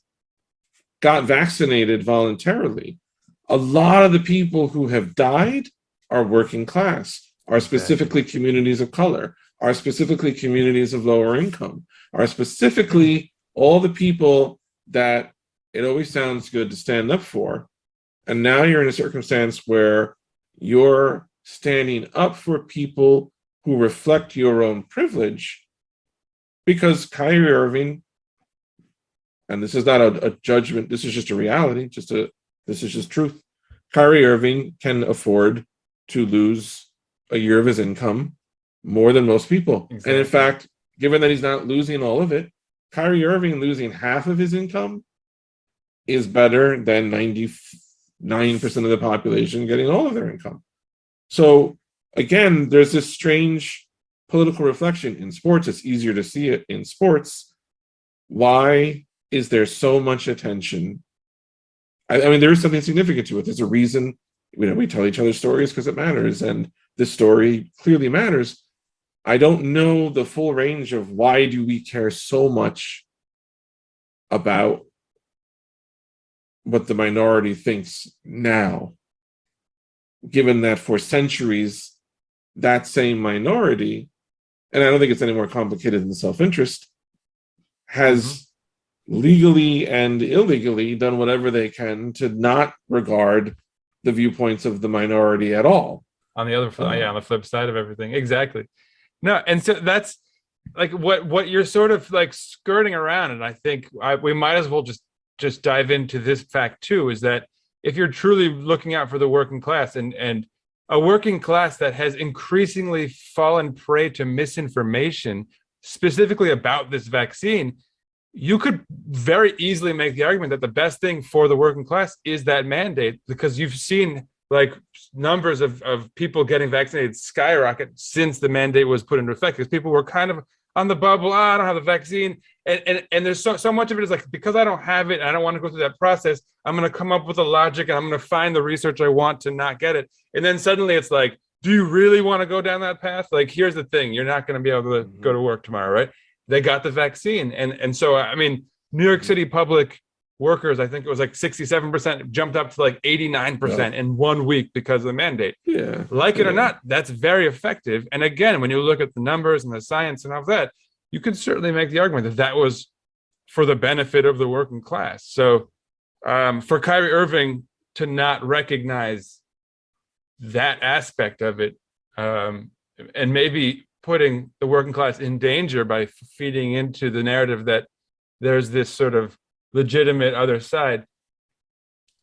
got vaccinated voluntarily. A lot of the people who have died are working class, are specifically communities of color, are specifically communities of lower income, are specifically all the people that it always sounds good to stand up for. And now you're in a circumstance where you're standing up for people who reflect your own privilege, because Kyrie Irving, and this is not a judgment, this is just a reality, this is just truth. Kyrie Irving can afford to lose a year of his income more than most people. Exactly. And in fact, given that he's not losing all of it, Kyrie Irving losing half of his income is better than 99% of the population getting all of their income. So again, there's this strange political reflection in sports. It's easier to see it in sports. Why is there so much attention? I mean, there is something significant to it. There's a reason, we tell each other stories because it matters, and this story clearly matters. I don't know the full range of why do we care so much about what the minority thinks now, given that for centuries, that same minority, and I don't think it's any more complicated than self-interest, has legally and illegally done whatever they can to not regard the viewpoints of the minority at all. On the flip side of everything. Exactly. No, and so that's like what you're sort of like skirting around, and I think we might as well just dive into this fact too, is that if you're truly looking out for the working class and a working class that has increasingly fallen prey to misinformation, specifically about this vaccine, you could very easily make the argument that the best thing for the working class is that mandate, because you've seen like numbers of people getting vaccinated skyrocket since the mandate was put into effect, because people were kind of on the bubble. I don't have the vaccine. And there's so much of it is like, because I don't have it, I don't want to go through that process, I'm going to come up with a logic and I'm going to find the research I want to not get it. And then suddenly it's like, do you really want to go down that path? Like, here's the thing, you're not going to be able to go to work tomorrow, right? They got the vaccine. And so, I mean, New York City public workers, I think it was like 67%, jumped up to like 89% in 1 week because of the mandate. Yeah. Like it or not, that's very effective. And again, when you look at the numbers and the science and all of that, you can certainly make the argument that that was for the benefit of the working class. So for Kyrie Irving to not recognize that aspect of it, and maybe putting the working class in danger by feeding into the narrative that there's this sort of legitimate other side,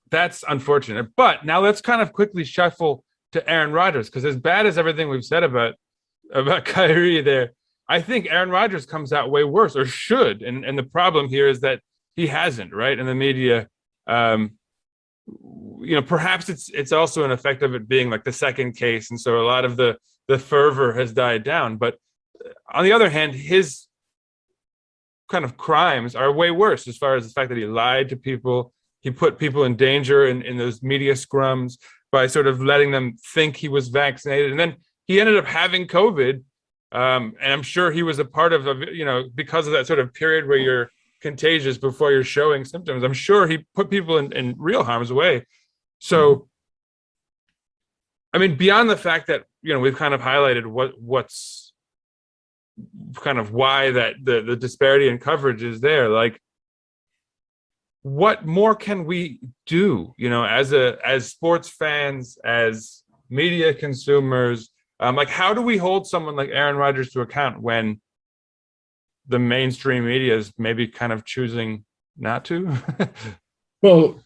that's unfortunate. But now let's kind of quickly shuffle to Aaron Rodgers, because as bad as everything we've said about Kyrie there, I think Aaron Rodgers comes out way worse, or should. And the problem here is that he hasn't, right? And the media, perhaps it's also an effect of it being like the second case, and so a lot of the fervor has died down. But on the other hand, his kind of crimes are way worse, as far as the fact that he lied to people, he put people in danger in those media scrums by sort of letting them think he was vaccinated, and then he ended up having COVID. And I'm sure he was a part of, because of that sort of period where you're contagious before you're showing symptoms. I'm sure he put people in real harm's way. So, I mean, beyond the fact that, we've kind of highlighted what's kind of why that the disparity in coverage is there, like, what more can we do, as sports fans, as media consumers? Like, how do we hold someone like Aaron Rodgers to account when the mainstream media is maybe kind of choosing not to? Well,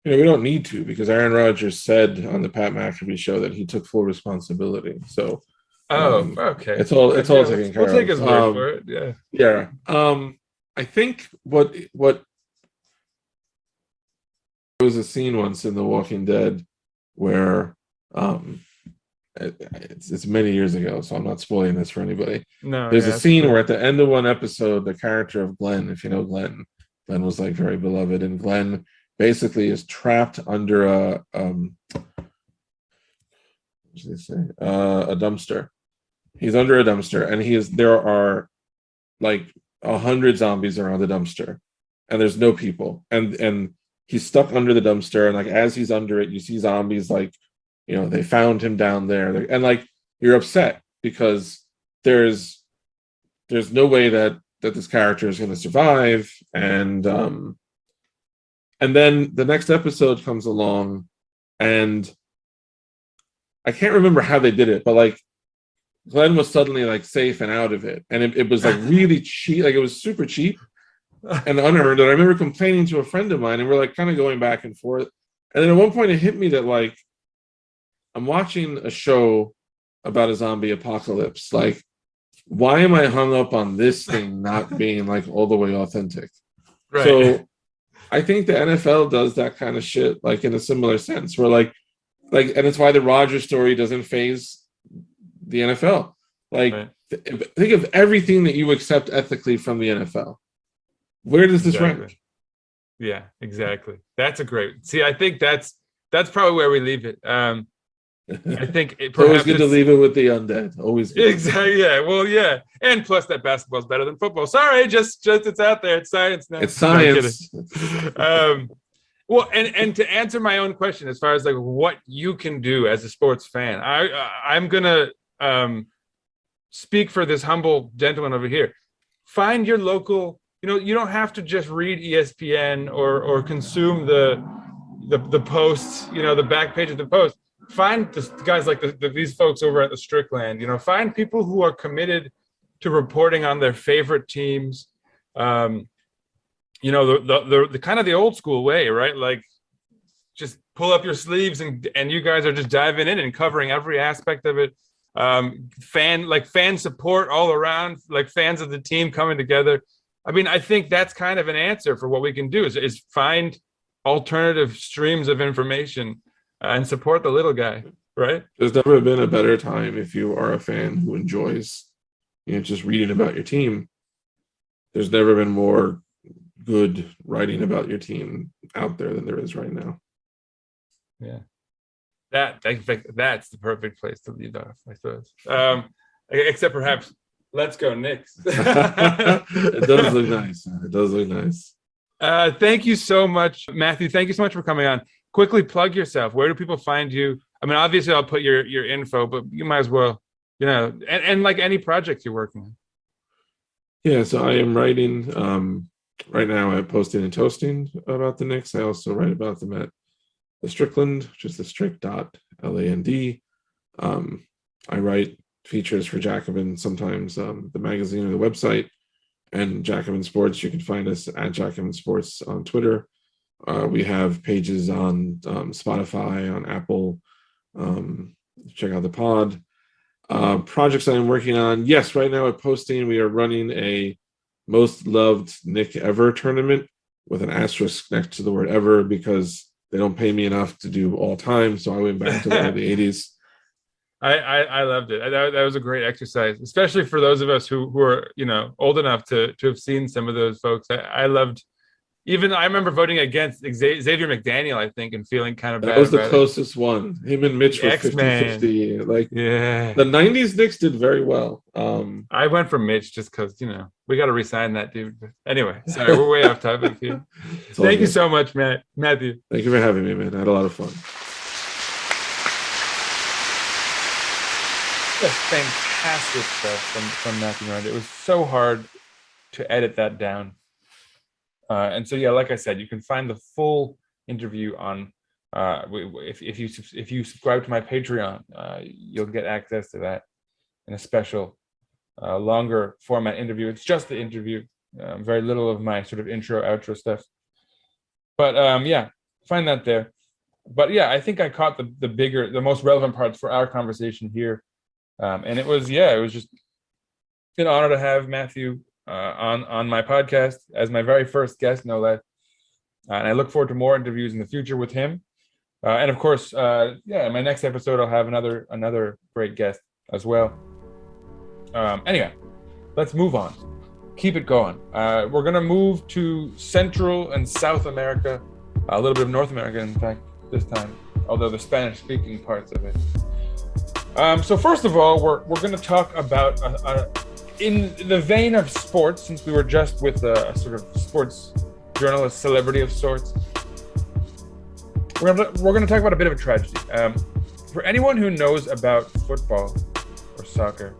we don't need to, because Aaron Rodgers said on the Pat McAfee show that he took full responsibility. So, okay, it's all taken care of. We'll take his word for it. Yeah, yeah. I think what there was a scene once in The Walking Dead where it's many years ago, so I'm not spoiling this for anybody. No, there's a scene where at the end of one episode, the character of Glenn, if you know Glenn was like very beloved, and Glenn basically is trapped under a dumpster. He's under a dumpster, and there are like 100 zombies around the dumpster, and there's no people, and he's stuck under the dumpster, and like as he's under it, you see zombies like, they found him down there, and like you're upset because there's no way that this character is going to survive, and then the next episode comes along, and I can't remember how they did it, but like Glenn was suddenly like safe and out of it, and it was like really cheap, like it was super cheap and unearned. And I remember complaining to a friend of mine, and we're like kind of going back and forth, and then at one point it hit me that like, I'm watching a show about a zombie apocalypse. Like, why am I hung up on this thing not being like all the way authentic? Right. So I think the NFL does that kind of shit, like in a similar sense, where like, and it's why the Rodgers story doesn't faze the NFL. Like, right. Think of everything that you accept ethically from the NFL. Where does this rank? Yeah, exactly. That's a great. See, I think that's probably where we leave it. I think it's always good to leave it with the undead. Always good. Exactly. Yeah. Well, yeah. And plus, that basketball's better than football. Sorry, just it's out there. It's science now. It's science. Well, and to answer my own question, as far as like what you can do as a sports fan, I'm gonna speak for this humble gentleman over here. Find your local. You don't have to just read ESPN or consume the posts. The back page of the post. Find the guys like these folks over at the Strickland. Find people who are committed to reporting on their favorite teams. The kind of the old school way, right? Like, just pull up your sleeves and you guys are just diving in and covering every aspect of it. Fan support all around, like fans of the team coming together. I mean, I think that's kind of an answer for what we can do is find alternative streams of information and support the little guy, right? There's never been a better time if you are a fan who enjoys, just reading about your team. There's never been more good writing about your team out there than there is right now. Yeah. That's the perfect place to leave off, I suppose. Except perhaps, let's go Knicks. It does look nice. It does look nice. Thank you so much, Matthew. Thank you so much for coming on. Quickly plug yourself. Where do people find you? I mean, obviously I'll put your info, but you might as well, and like any project you're working on. Yeah, so I am writing right now at Posting and Toasting about the Knicks. I also write about them at The Strickland, which is thestrick.land. I write features for Jacobin, sometimes the magazine or the website, and Jacobin Sports. You can find us at Jacobin Sports on Twitter. We have pages on Spotify, on Apple. Check out the pod. Projects I'm working on. Yes, right now at Posting, we are running a most loved Nick ever tournament with an asterisk next to the word ever because they don't pay me enough to do all time. So I went back to the early 80s. I loved it. That was a great exercise, especially for those of us who are, old enough to have seen some of those folks. I loved. Even I remember voting against Xavier McDaniel, I think, and feeling kind of bad. That was the closest one. Him and Mitch were 50-50. Like, yeah, the 90s Knicks did very well. I went for Mitch just because, we got to re-sign that dude. But anyway, sorry, we're way off topic here. Thank you so much, Matthew. Thank you for having me, man. I had a lot of fun. Just fantastic stuff from Matthew Miranda. It was so hard to edit that down. And so, yeah, like I said, you can find the full interview on if you subscribe to my Patreon, you'll get access to that in a special longer format interview. It's just the interview, very little of my sort of intro outro stuff. But yeah, find that there. But yeah, I think I caught the most relevant parts for our conversation here, and it was just an honor to have Matthew on my podcast as my very first guest, no less. And I look forward to more interviews in the future with him. And of course, in my next episode, I'll have another great guest as well. Anyway, let's move on. Keep it going. We're going to move to Central and South America, a little bit of North America, in fact, this time, although the Spanish-speaking parts of it. So first of all, we're going to talk about in the vein of sports, since we were just with a sort of sports journalist celebrity of sorts, we're going to talk about a bit of a tragedy. For anyone who knows about football or soccer,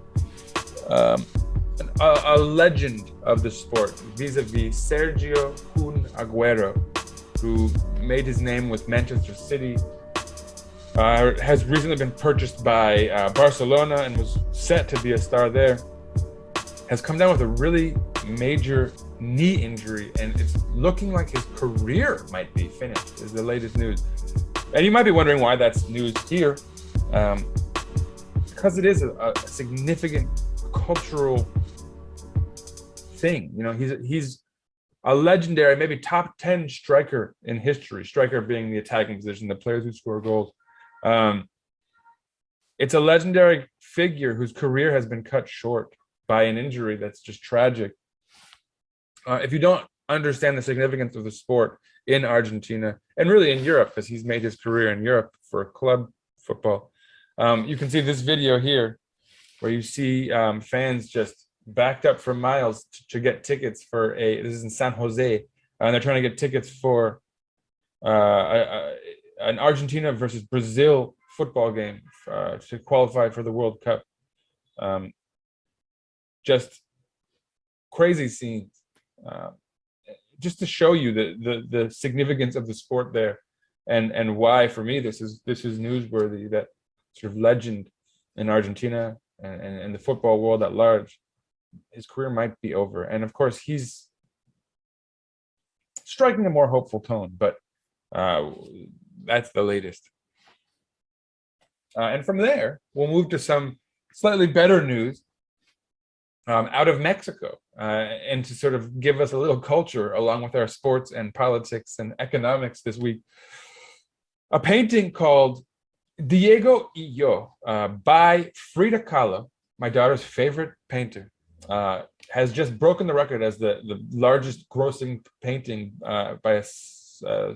a legend of the sport, vis-a-vis Sergio Aguero, who made his name with Manchester City, has recently been purchased by Barcelona and was set to be a star there, has come down with a really major knee injury, and it's looking like his career might be finished, is the latest news. And you might be wondering why that's news here, because it is a significant cultural thing. He's a legendary, maybe top 10 striker in history, striker being the attacking position, the players who score goals. It's a legendary figure whose career has been cut short by an injury that's just tragic. If you don't understand the significance of the sport in Argentina, and really in Europe, because he's made his career in Europe for club football, you can see this video here where you see fans just backed up for miles to get tickets for this is in San Jose, and they're trying to get tickets for an Argentina versus Brazil football game to qualify for the World Cup. Just crazy scenes, just to show you the significance of the sport there, and why for me this is newsworthy, that sort of legend in Argentina and the football world at large. His career might be over, and of course he's striking a more hopeful tone, but that's the latest. And from there, we'll move to some slightly better news out of Mexico, and to sort of give us a little culture along with our sports and politics and economics this week. A painting called Diego y Yo by Frida Kahlo, my daughter's favorite painter, has just broken the record as the largest grossing painting by a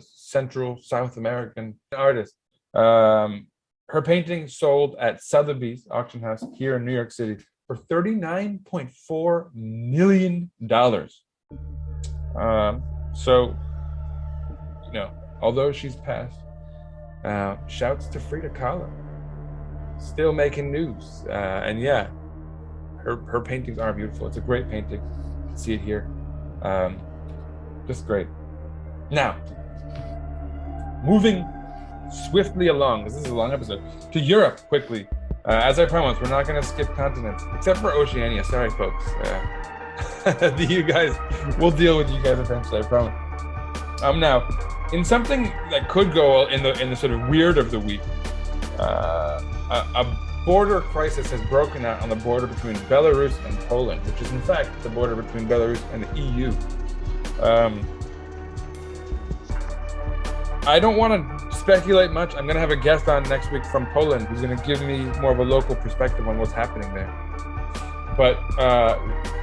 Central South American artist. Her painting sold at Sotheby's auction house here in New York City for $39.4 million. So, although she's passed, shouts to Frida Kahlo, still making news. And yeah, her paintings are beautiful. It's a great painting. You can see it here. Just great. Now, moving swiftly along, this is a long episode, to Europe quickly. As I promised, we're not going to skip continents, except for Oceania. Sorry, folks. You guys, we'll deal with you guys eventually, I promise. Now, in something that could go in the sort of weird of the week, a border crisis has broken out on the border between Belarus and Poland, which is in fact the border between Belarus and the EU. I don't want to speculate much. I'm going to have a guest on next week from Poland who's going to give me more of a local perspective on what's happening there. But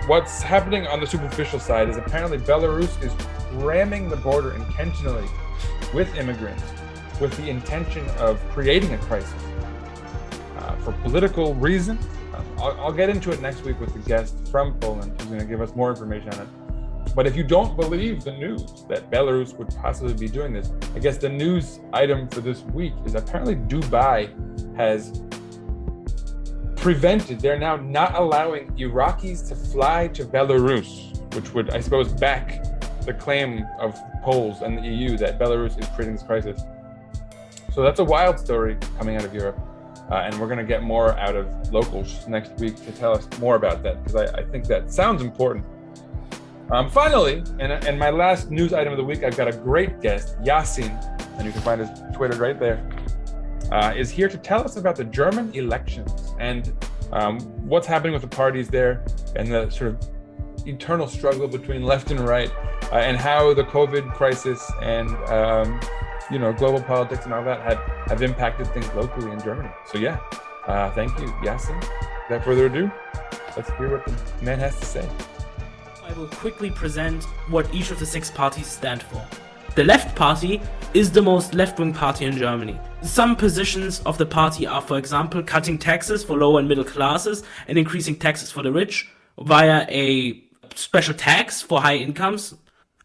what's happening on the superficial side is apparently Belarus is ramming the border intentionally with immigrants with the intention of creating a crisis for political reasons. I'll get into it next week with the guest from Poland who's going to give us more information on it. But if you don't believe the news that Belarus would possibly be doing this, I guess the news item for this week is apparently Dubai has prevented, they're now not allowing Iraqis to fly to Belarus, which would, I suppose, back the claim of Poles and the EU that Belarus is creating this crisis. So that's a wild story coming out of Europe. And we're going to get more out of locals next week to tell us more about that, because I think that sounds important. Finally, and my last news item of the week, I've got a great guest, Yasin, and you can find his Twitter right there, is here to tell us about the German elections and what's happening with the parties there and the sort of eternal struggle between left and right, and how the COVID crisis and global politics and all that have impacted things locally in Germany. So yeah, thank you, Yasin. Without further ado, let's hear what the man has to say. I will quickly present what each of the 6 parties stand for. The Left Party is the most left-wing party in Germany. Some positions of the party are, for example, cutting taxes for lower and middle classes and increasing taxes for the rich via a special tax for high incomes,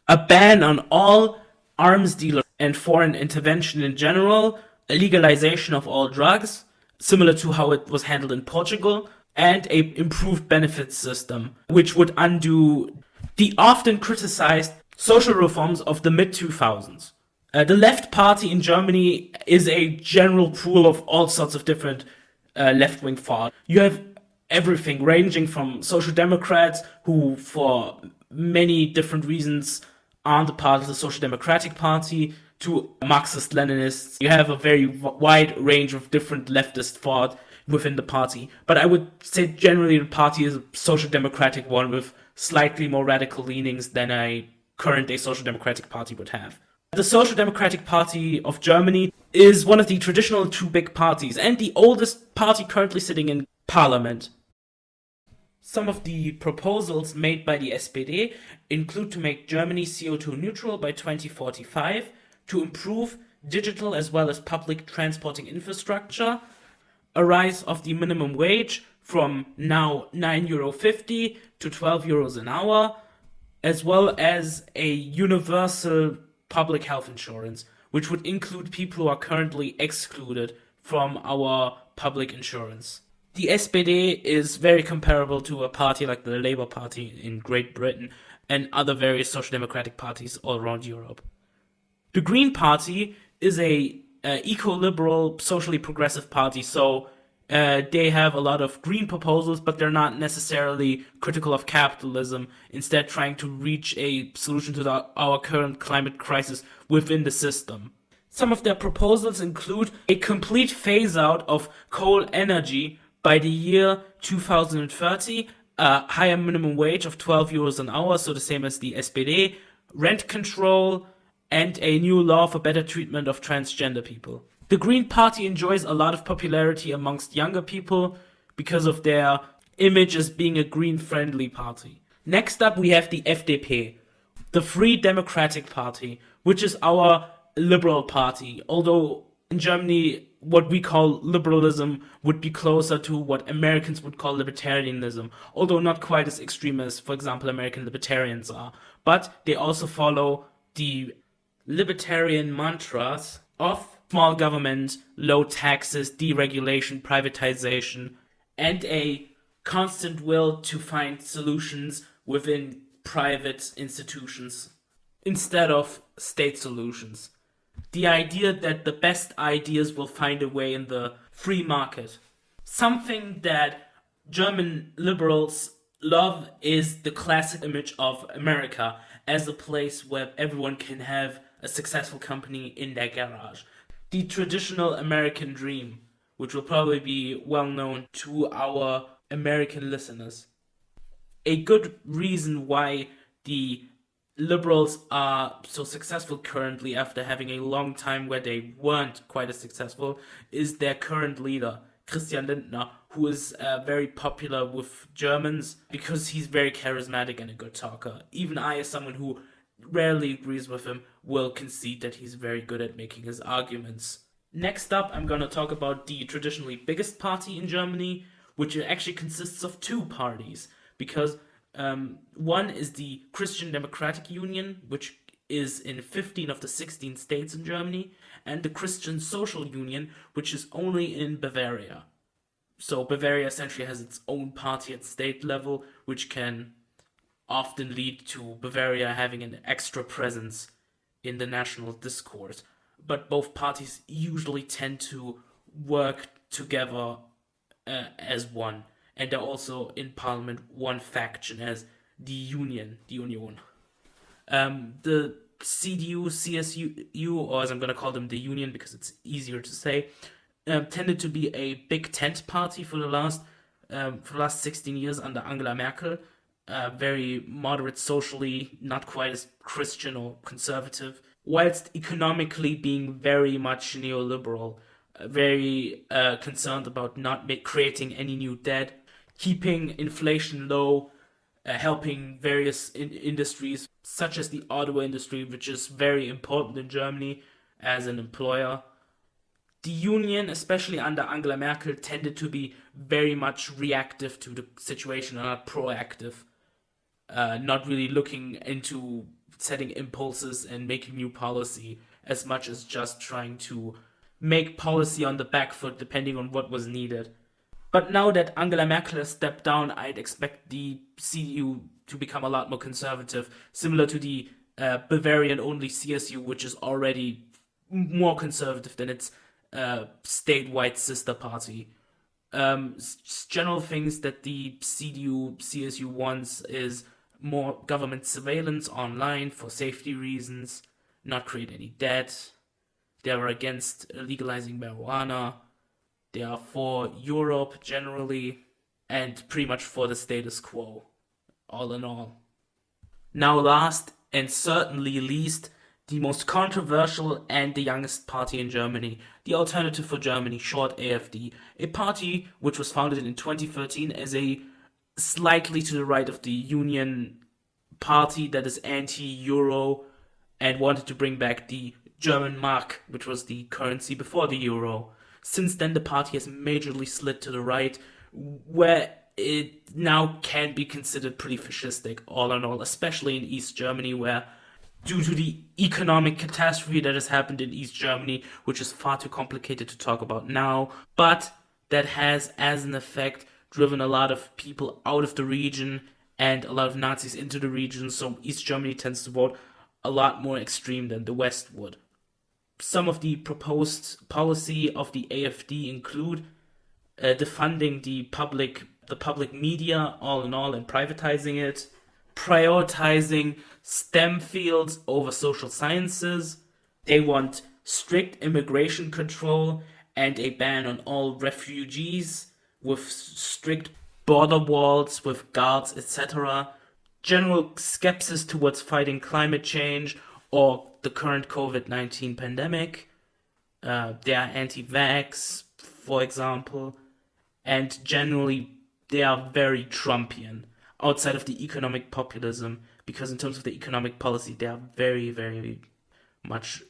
a ban on all arms dealers and foreign intervention in general, a legalization of all drugs, similar to how it was handled in Portugal, and a improved benefits system, which would undo the often criticized social reforms of the mid-2000s. The Left Party in Germany is a general pool of all sorts of different left-wing thought. You have everything ranging from social democrats, who for many different reasons aren't a part of the Social Democratic Party, to Marxist-Leninists. You have a very wide range of different leftist thought within the party. But I would say generally the party is a social democratic one with slightly more radical leanings than a current-day social democratic party would have. The Social Democratic Party of Germany is one of the traditional 2 big parties and the oldest party currently sitting in parliament. Some of the proposals made by the SPD include to make Germany CO2 neutral by 2045, to improve digital as well as public transporting infrastructure, a rise of the minimum wage from now €9.50 to €12 an hour, as well as a universal public health insurance, which would include people who are currently excluded from our public insurance. The SPD is very comparable to a party like the Labour Party in Great Britain and other various social democratic parties all around Europe. The Green Party is a eco-liberal, socially progressive party, so they have a lot of green proposals, but they're not necessarily critical of capitalism, instead trying to reach a solution to our current climate crisis within the system. Some of their proposals include a complete phase-out of coal energy by the year 2030, a higher minimum wage of 12 euros an hour, so the same as the SPD, rent control, and a new law for better treatment of transgender people. The Green Party enjoys a lot of popularity amongst younger people because of their image as being a green-friendly party. Next up, we have the FDP, the Free Democratic Party, which is our liberal party, although in Germany, what we call liberalism would be closer to what Americans would call libertarianism, although not quite as extreme as, for example, American libertarians are. But they also follow the libertarian mantras of small government, low taxes, deregulation, privatization, and a constant will to find solutions within private institutions instead of state solutions. The idea that the best ideas will find a way in the free market. Something that German liberals love is the classic image of America as a place where everyone can have a successful company in their garage. The traditional American dream, which will probably be well known to our American listeners. A good reason why the liberals are so successful currently after having a long time where they weren't quite as successful is their current leader, Christian Lindner, who is very popular with Germans because he's very charismatic and a good talker. Even I, as someone who rarely agrees with him, will concede that he's very good at making his arguments. Next up, I'm going to talk about the traditionally biggest party in Germany, which actually consists of two parties, because one is the Christian Democratic Union, which is in 15 of the 16 states in Germany, and the Christian Social Union, which is only in Bavaria. So Bavaria essentially has its own party at state level, which can often lead to Bavaria having an extra presence in the national discourse. But both parties usually tend to work together as one. And they're also in parliament one faction as the Union. The CDU, CSU, or as I'm going to call them, the Union, because it's easier to say, tended to be a big tent party for the last 16 years under Angela Merkel. Very moderate socially, not quite as Christian or conservative, whilst economically being very much neoliberal, very concerned about not creating any new debt, keeping inflation low, helping various industries, such as the auto industry, which is very important in Germany as an employer. The Union, especially under Angela Merkel, tended to be very much reactive to the situation and not proactive. Not really looking into setting impulses and making new policy as much as just trying to make policy on the back foot depending on what was needed. But now that Angela Merkel has stepped down, I'd expect the CDU to become a lot more conservative, similar to the Bavarian-only CSU, which is already more conservative than its statewide sister party. General things that the CDU-CSU wants is more government surveillance online for safety reasons, not create any debt. They are against legalizing marijuana. They are for Europe generally, and pretty much for the status quo, all in all. Now last, and certainly least, the most controversial and the youngest party in Germany, the Alternative for Germany, short AfD, a party which was founded in 2013 as a slightly to the right of the Union party that is anti-Euro and wanted to bring back the German mark, which was the currency before the Euro. Since then, the party has majorly slid to the right, where it now can be considered pretty fascistic, all in all, especially in East Germany, where due to the economic catastrophe that has happened in East Germany, which is far too complicated to talk about now, but that has, as an effect, driven a lot of people out of the region and a lot of Nazis into the region, so East Germany tends to vote a lot more extreme than the West would. Some of the proposed policy of the AfD include defunding the public media, all in all, and privatizing it, prioritizing STEM fields over social sciences. They want strict immigration control and a ban on all refugees, with strict border walls, with guards, etc. General skepsis towards fighting climate change or the current COVID-19 pandemic. They are anti-vax, for example, and generally they are very Trumpian outside of the economic populism, because in terms of the economic policy, they are very, very much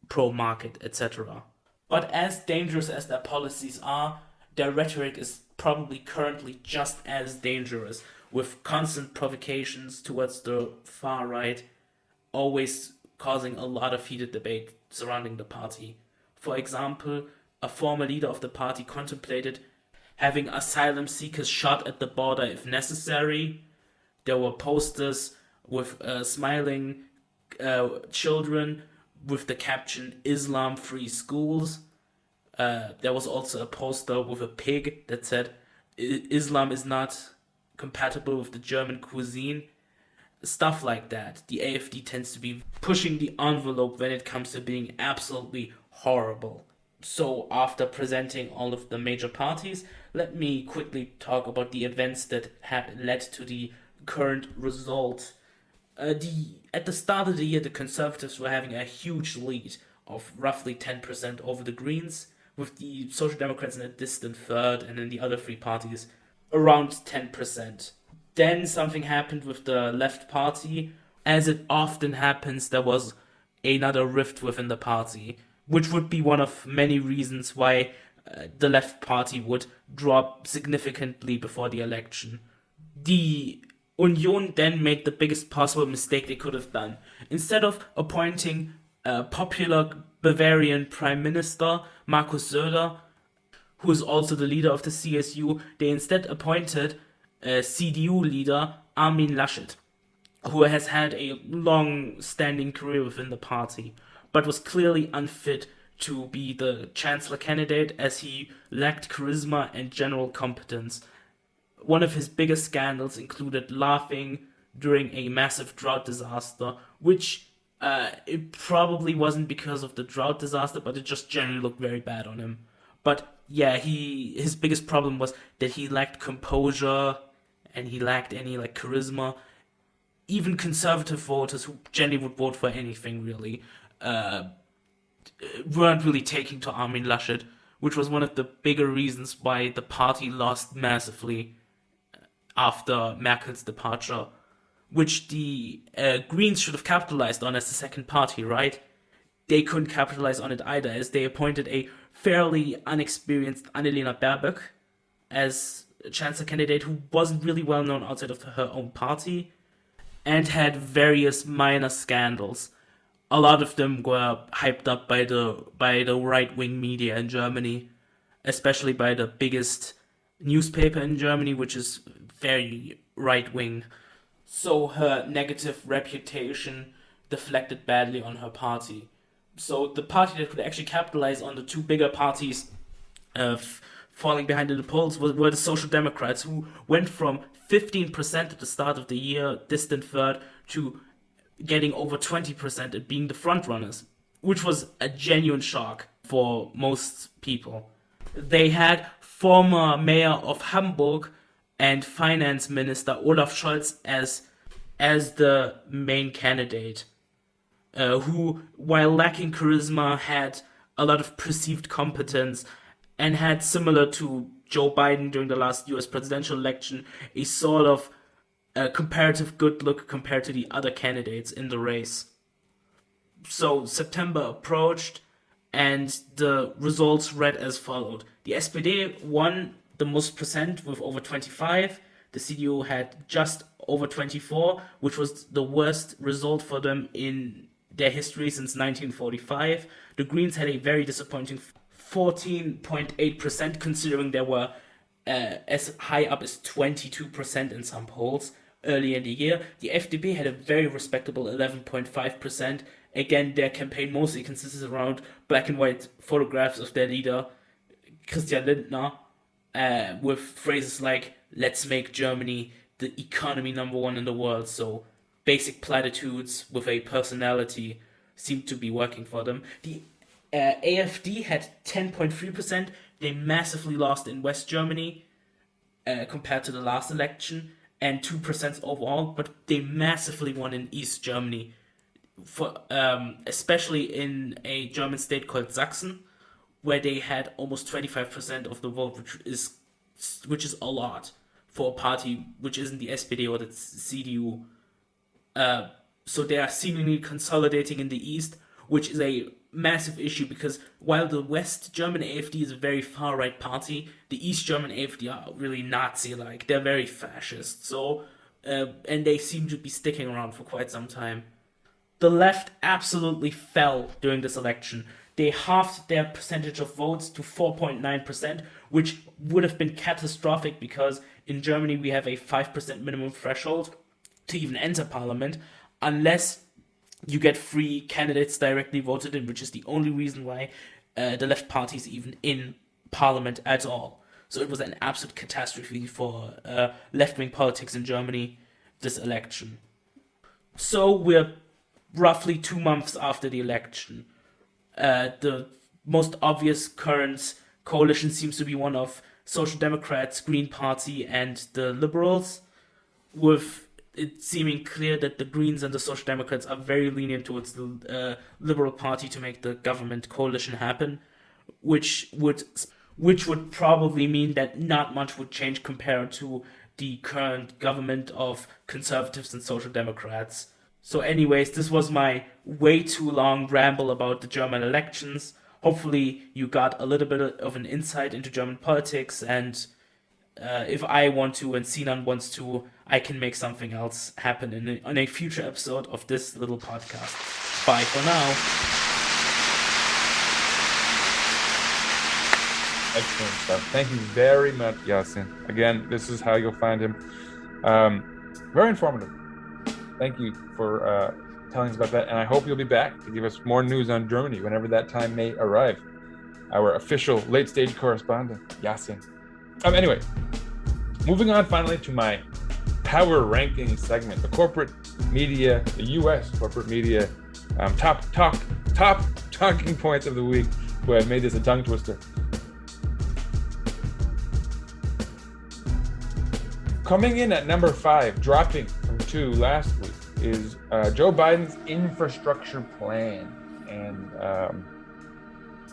pro-market, etc. But as dangerous as their policies are, their rhetoric is probably currently just as dangerous, with constant provocations towards the far right, always causing a lot of heated debate surrounding the party. For example, a former leader of the party contemplated having asylum seekers shot at the border if necessary. There were posters with smiling children with the caption "Islam-free schools." There was also a poster with a pig that said "Islam is not compatible with the German cuisine." Stuff like that. The AfD tends to be pushing the envelope when it comes to being absolutely horrible. So after presenting all of the major parties, let me quickly talk about the events that have led to the current result. At the start of the year, the Conservatives were having a huge lead of roughly 10% over the Greens, with the Social Democrats in a distant third, and then the other three parties around 10%. Then something happened with the Left Party. As it often happens, there was another rift within the party, which would be one of many reasons why the Left Party would drop significantly before the election. The Union then made the biggest possible mistake they could have done. Instead of appointing a popular Bavarian Prime Minister, Markus Söder, who is also the leader of the CSU, they instead appointed CDU leader Armin Laschet, who has had a long-standing career within the party, but was clearly unfit to be the chancellor candidate as he lacked charisma and general competence. One of his biggest scandals included laughing during a massive drought disaster, which it probably wasn't because of the drought disaster, but it just generally looked very bad on him. But yeah, his biggest problem was that he lacked composure and he lacked any charisma. Even conservative voters who generally would vote for anything really weren't really taking to Armin Laschet, which was one of the bigger reasons why the party lost massively after Merkel's departure, which the Greens should have capitalized on as the second party, right? They couldn't capitalize on it either, as they appointed a fairly unexperienced Annalena Baerbock as a chancellor candidate who wasn't really well known outside of her own party, and had various minor scandals. A lot of them were hyped up by the right-wing media in Germany, especially by the biggest newspaper in Germany, which is very right-wing. So her negative reputation deflected badly on her party. So the party that could actually capitalize on the two bigger parties falling behind in the polls were the Social Democrats, who went from 15% at the start of the year, distant third, to getting over 20% and being the front runners, which was a genuine shock for most people. They had former mayor of Hamburg and finance minister Olaf Scholz as the main candidate, who, while lacking charisma, had a lot of perceived competence and had, similar to Joe Biden during the last US presidential election, a sort of comparative good look compared to the other candidates in the race. So September approached and the results read as followed. The SPD won the most percent with over 25. The CDU had just over 24, which was the worst result for them in their history since 1945. The Greens had a very disappointing 14.8%, considering there were as high up as 22% in some polls early in the year. The FDP had a very respectable 11.5%. Again, their campaign mostly consisted around black and white photographs of their leader, Christian Lindner, with phrases like, "Let's make Germany the economy number one in the world." So basic platitudes with a personality seemed to be working for them. The AfD had 10.3%. They massively lost in West Germany compared to the last election, and 2% overall, but they massively won in East Germany, for especially in a German state called Sachsen, where they had almost 25% of the vote, which is a lot for a party which isn't the SPD or the CDU. So they are seemingly consolidating in the East, which is a massive issue because while the West German AfD is a very far-right party, the East German AfD are really Nazi-like. They're very fascist. So, and they seem to be sticking around for quite some time. The left absolutely fell during this election. They halved their percentage of votes to 4.9%, which would have been catastrophic because in Germany we have a 5% minimum threshold to even enter parliament, unless you get 3 candidates directly voted in, which is the only reason why the left party is even in parliament at all. So it was an absolute catastrophe for left-wing politics in Germany, this election. So we're roughly 2 months after the election. The most obvious current coalition seems to be one of Social Democrats, Green Party, and the Liberals, with it seeming clear that the Greens and the Social Democrats are very lenient towards the Liberal Party to make the government coalition happen, which would probably mean that not much would change compared to the current government of Conservatives and Social Democrats. So anyways, this was my way too long ramble about the German elections. Hopefully you got a little bit of an insight into German politics, and if I want to and Sinan wants to, I can make something else happen in a future episode of this little podcast. Bye for now. Excellent stuff. Thank you very much, Yasin. Again, this is how you'll find him. Very informative. Thank you for telling us about that, and I hope you'll be back to give us more news on Germany whenever that time may arrive. Our official late-stage correspondent, Yasin. Anyway, moving on finally to my power ranking segment, the corporate media, the U.S. corporate media, top talking points of the week. Boy, I've made this a tongue twister. Coming in at number 5, dropping from 2 last week, is Joe Biden's infrastructure plan, and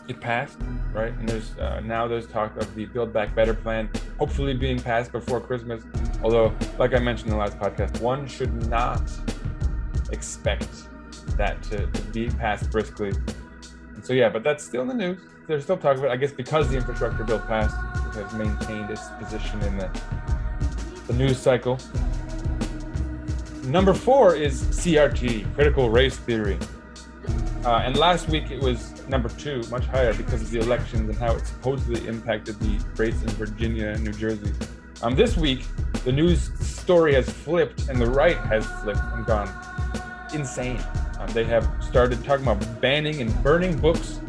it passed, right? And there's talk of the Build Back Better plan hopefully being passed before Christmas. Although, like I mentioned in the last podcast, one should not expect that to be passed briskly. And so yeah, but that's still in the news. There's still talk about it, I guess, because the infrastructure bill passed, it has maintained its position in the news cycle. Number 4 is CRT, critical race theory. And last week it was number 2, much higher because of the elections and how it supposedly impacted the race in Virginia and New Jersey. This week, the news story has flipped and the right has flipped and gone insane. They have started talking about banning and burning books.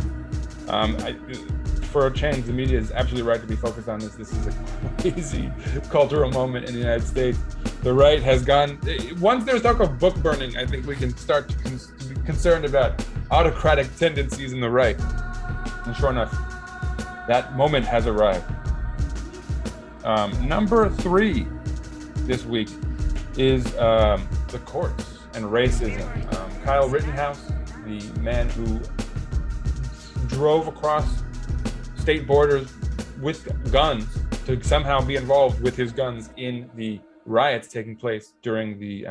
For a change, the media is absolutely right to be focused on this. This is a crazy cultural moment in the United States. The right has gone, once there's talk of book burning, I think we can start to be concerned about autocratic tendencies in the right. And sure enough, that moment has arrived. Number 3 this week is the courts and racism. Kyle Rittenhouse, the man who drove across state borders with guns to somehow be involved with his guns in the riots taking place during the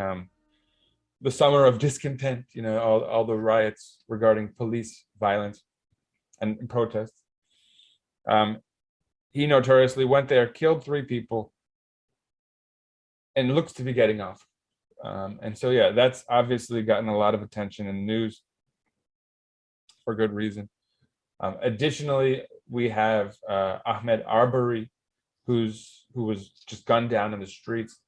summer of discontent, all the riots regarding police violence and protests. He notoriously went there, killed 3 people, and looks to be getting off. And so, yeah, that's obviously gotten a lot of attention in the news for good reason. Additionally, we have Ahmed Arbery, who was just gunned down in the streets.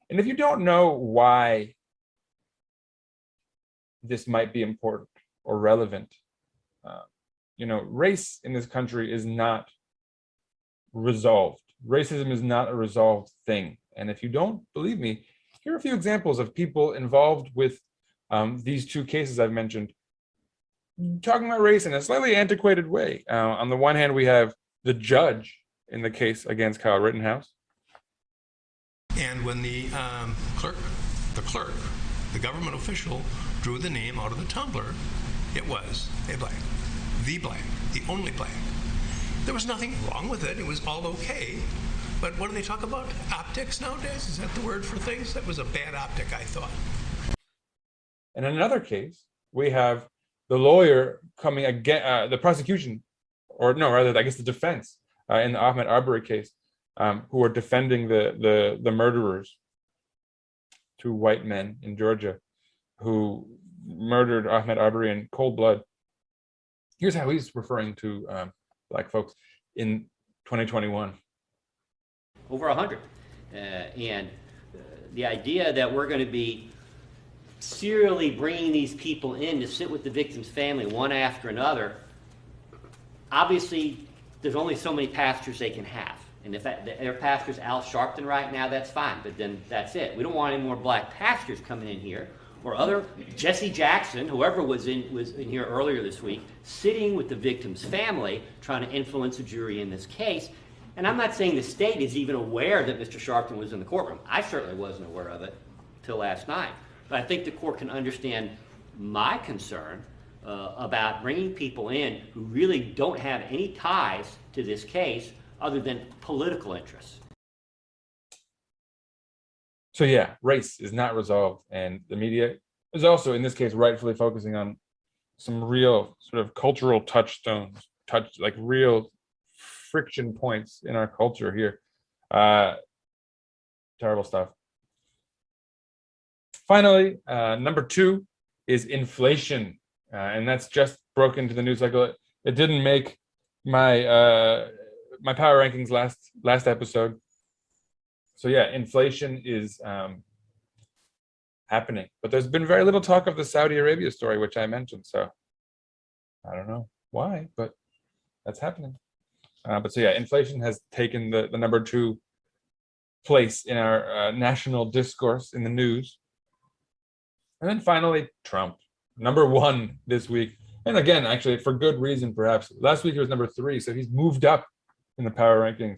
And if you don't know why this might be important or relevant, race in this country is not resolved. Racism is not a resolved thing. And if you don't believe me, here are a few examples of people involved with these 2 cases I've mentioned talking about race in a slightly antiquated way. On the one hand, we have the judge in the case against Kyle Rittenhouse. And when the clerk, the government official, drew the name out of the tumbler, it was a black, the only black. There was nothing wrong with it. It was all okay. But what do they talk about? Optics nowadays? Is that the word for things? That was a bad optic, I thought. And in another case, we have the lawyer coming again, the prosecution, or no, rather, I guess the defense in the Ahmaud Arbery case, who are defending the murderers, two white men in Georgia who murdered Ahmaud Arbery in cold blood. Here's how he's referring to black folks in 2021. Over 100. And the idea that we're going to be serially bringing these people in to sit with the victim's family one after another, obviously there's only so many pastors they can have. And if their pastor's Al Sharpton right now, that's fine, but then that's it. We don't want any more black pastors coming in here, or other Jesse Jackson, whoever was in here earlier this week, sitting with the victim's family, trying to influence a jury in this case. And I'm not saying the state is even aware that Mr. Sharpton was in the courtroom. I certainly wasn't aware of it till last night. But I think the court can understand my concern about bringing people in who really don't have any ties to this case other than political interests. So yeah, race is not resolved, and the media is also, in this case, rightfully focusing on some real sort of cultural touchstones, like real friction points in our culture here. Terrible stuff. Finally, number 2 is inflation, and that's just broke into the news cycle. It didn't make my my power rankings last episode. So yeah, inflation is happening, but there's been very little talk of the Saudi Arabia story, which I mentioned. So I don't know why, but that's happening. But so yeah, inflation has taken the number 2 place in our national discourse in the news. And then finally, Trump, number 1 this week. And again, actually, for good reason, perhaps. Last week he was number 3, so he's moved up in the power rankings.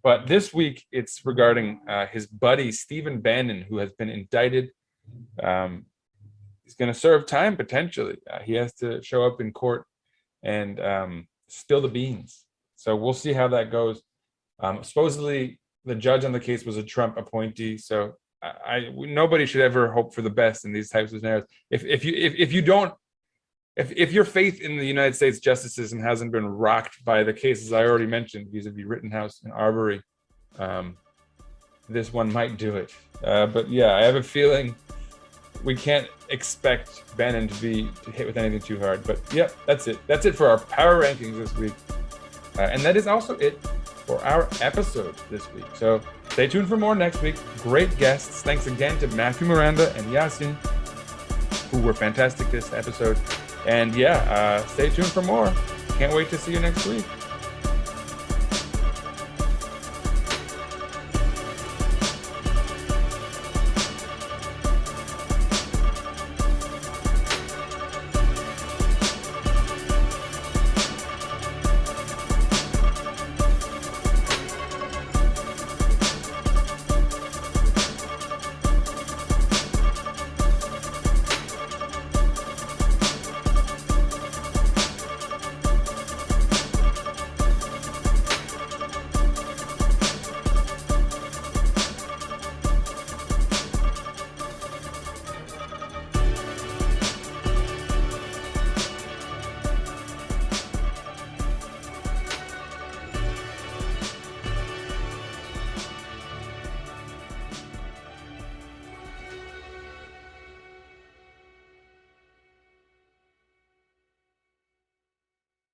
But this week, it's regarding his buddy, Stephen Bannon, who has been indicted. He's going to serve time, potentially. He has to show up in court and spill the beans. So we'll see how that goes. Supposedly, the judge on the case was a Trump appointee, so nobody should ever hope for the best in these types of scenarios. If your faith in the United States justice system hasn't been rocked by the cases I already mentioned, vis-a-vis Rittenhouse and Arbery, this one might do it. But yeah, I have a feeling we can't expect Bannon to hit with anything too hard. But yeah, that's it. That's it for our power rankings this week. And that is also it for our episode this week. So stay tuned for more next week. Great guests. Thanks again to Matthew, Miranda, and Yasin, who were fantastic this episode. And yeah, stay tuned for more. Can't wait to see you next week.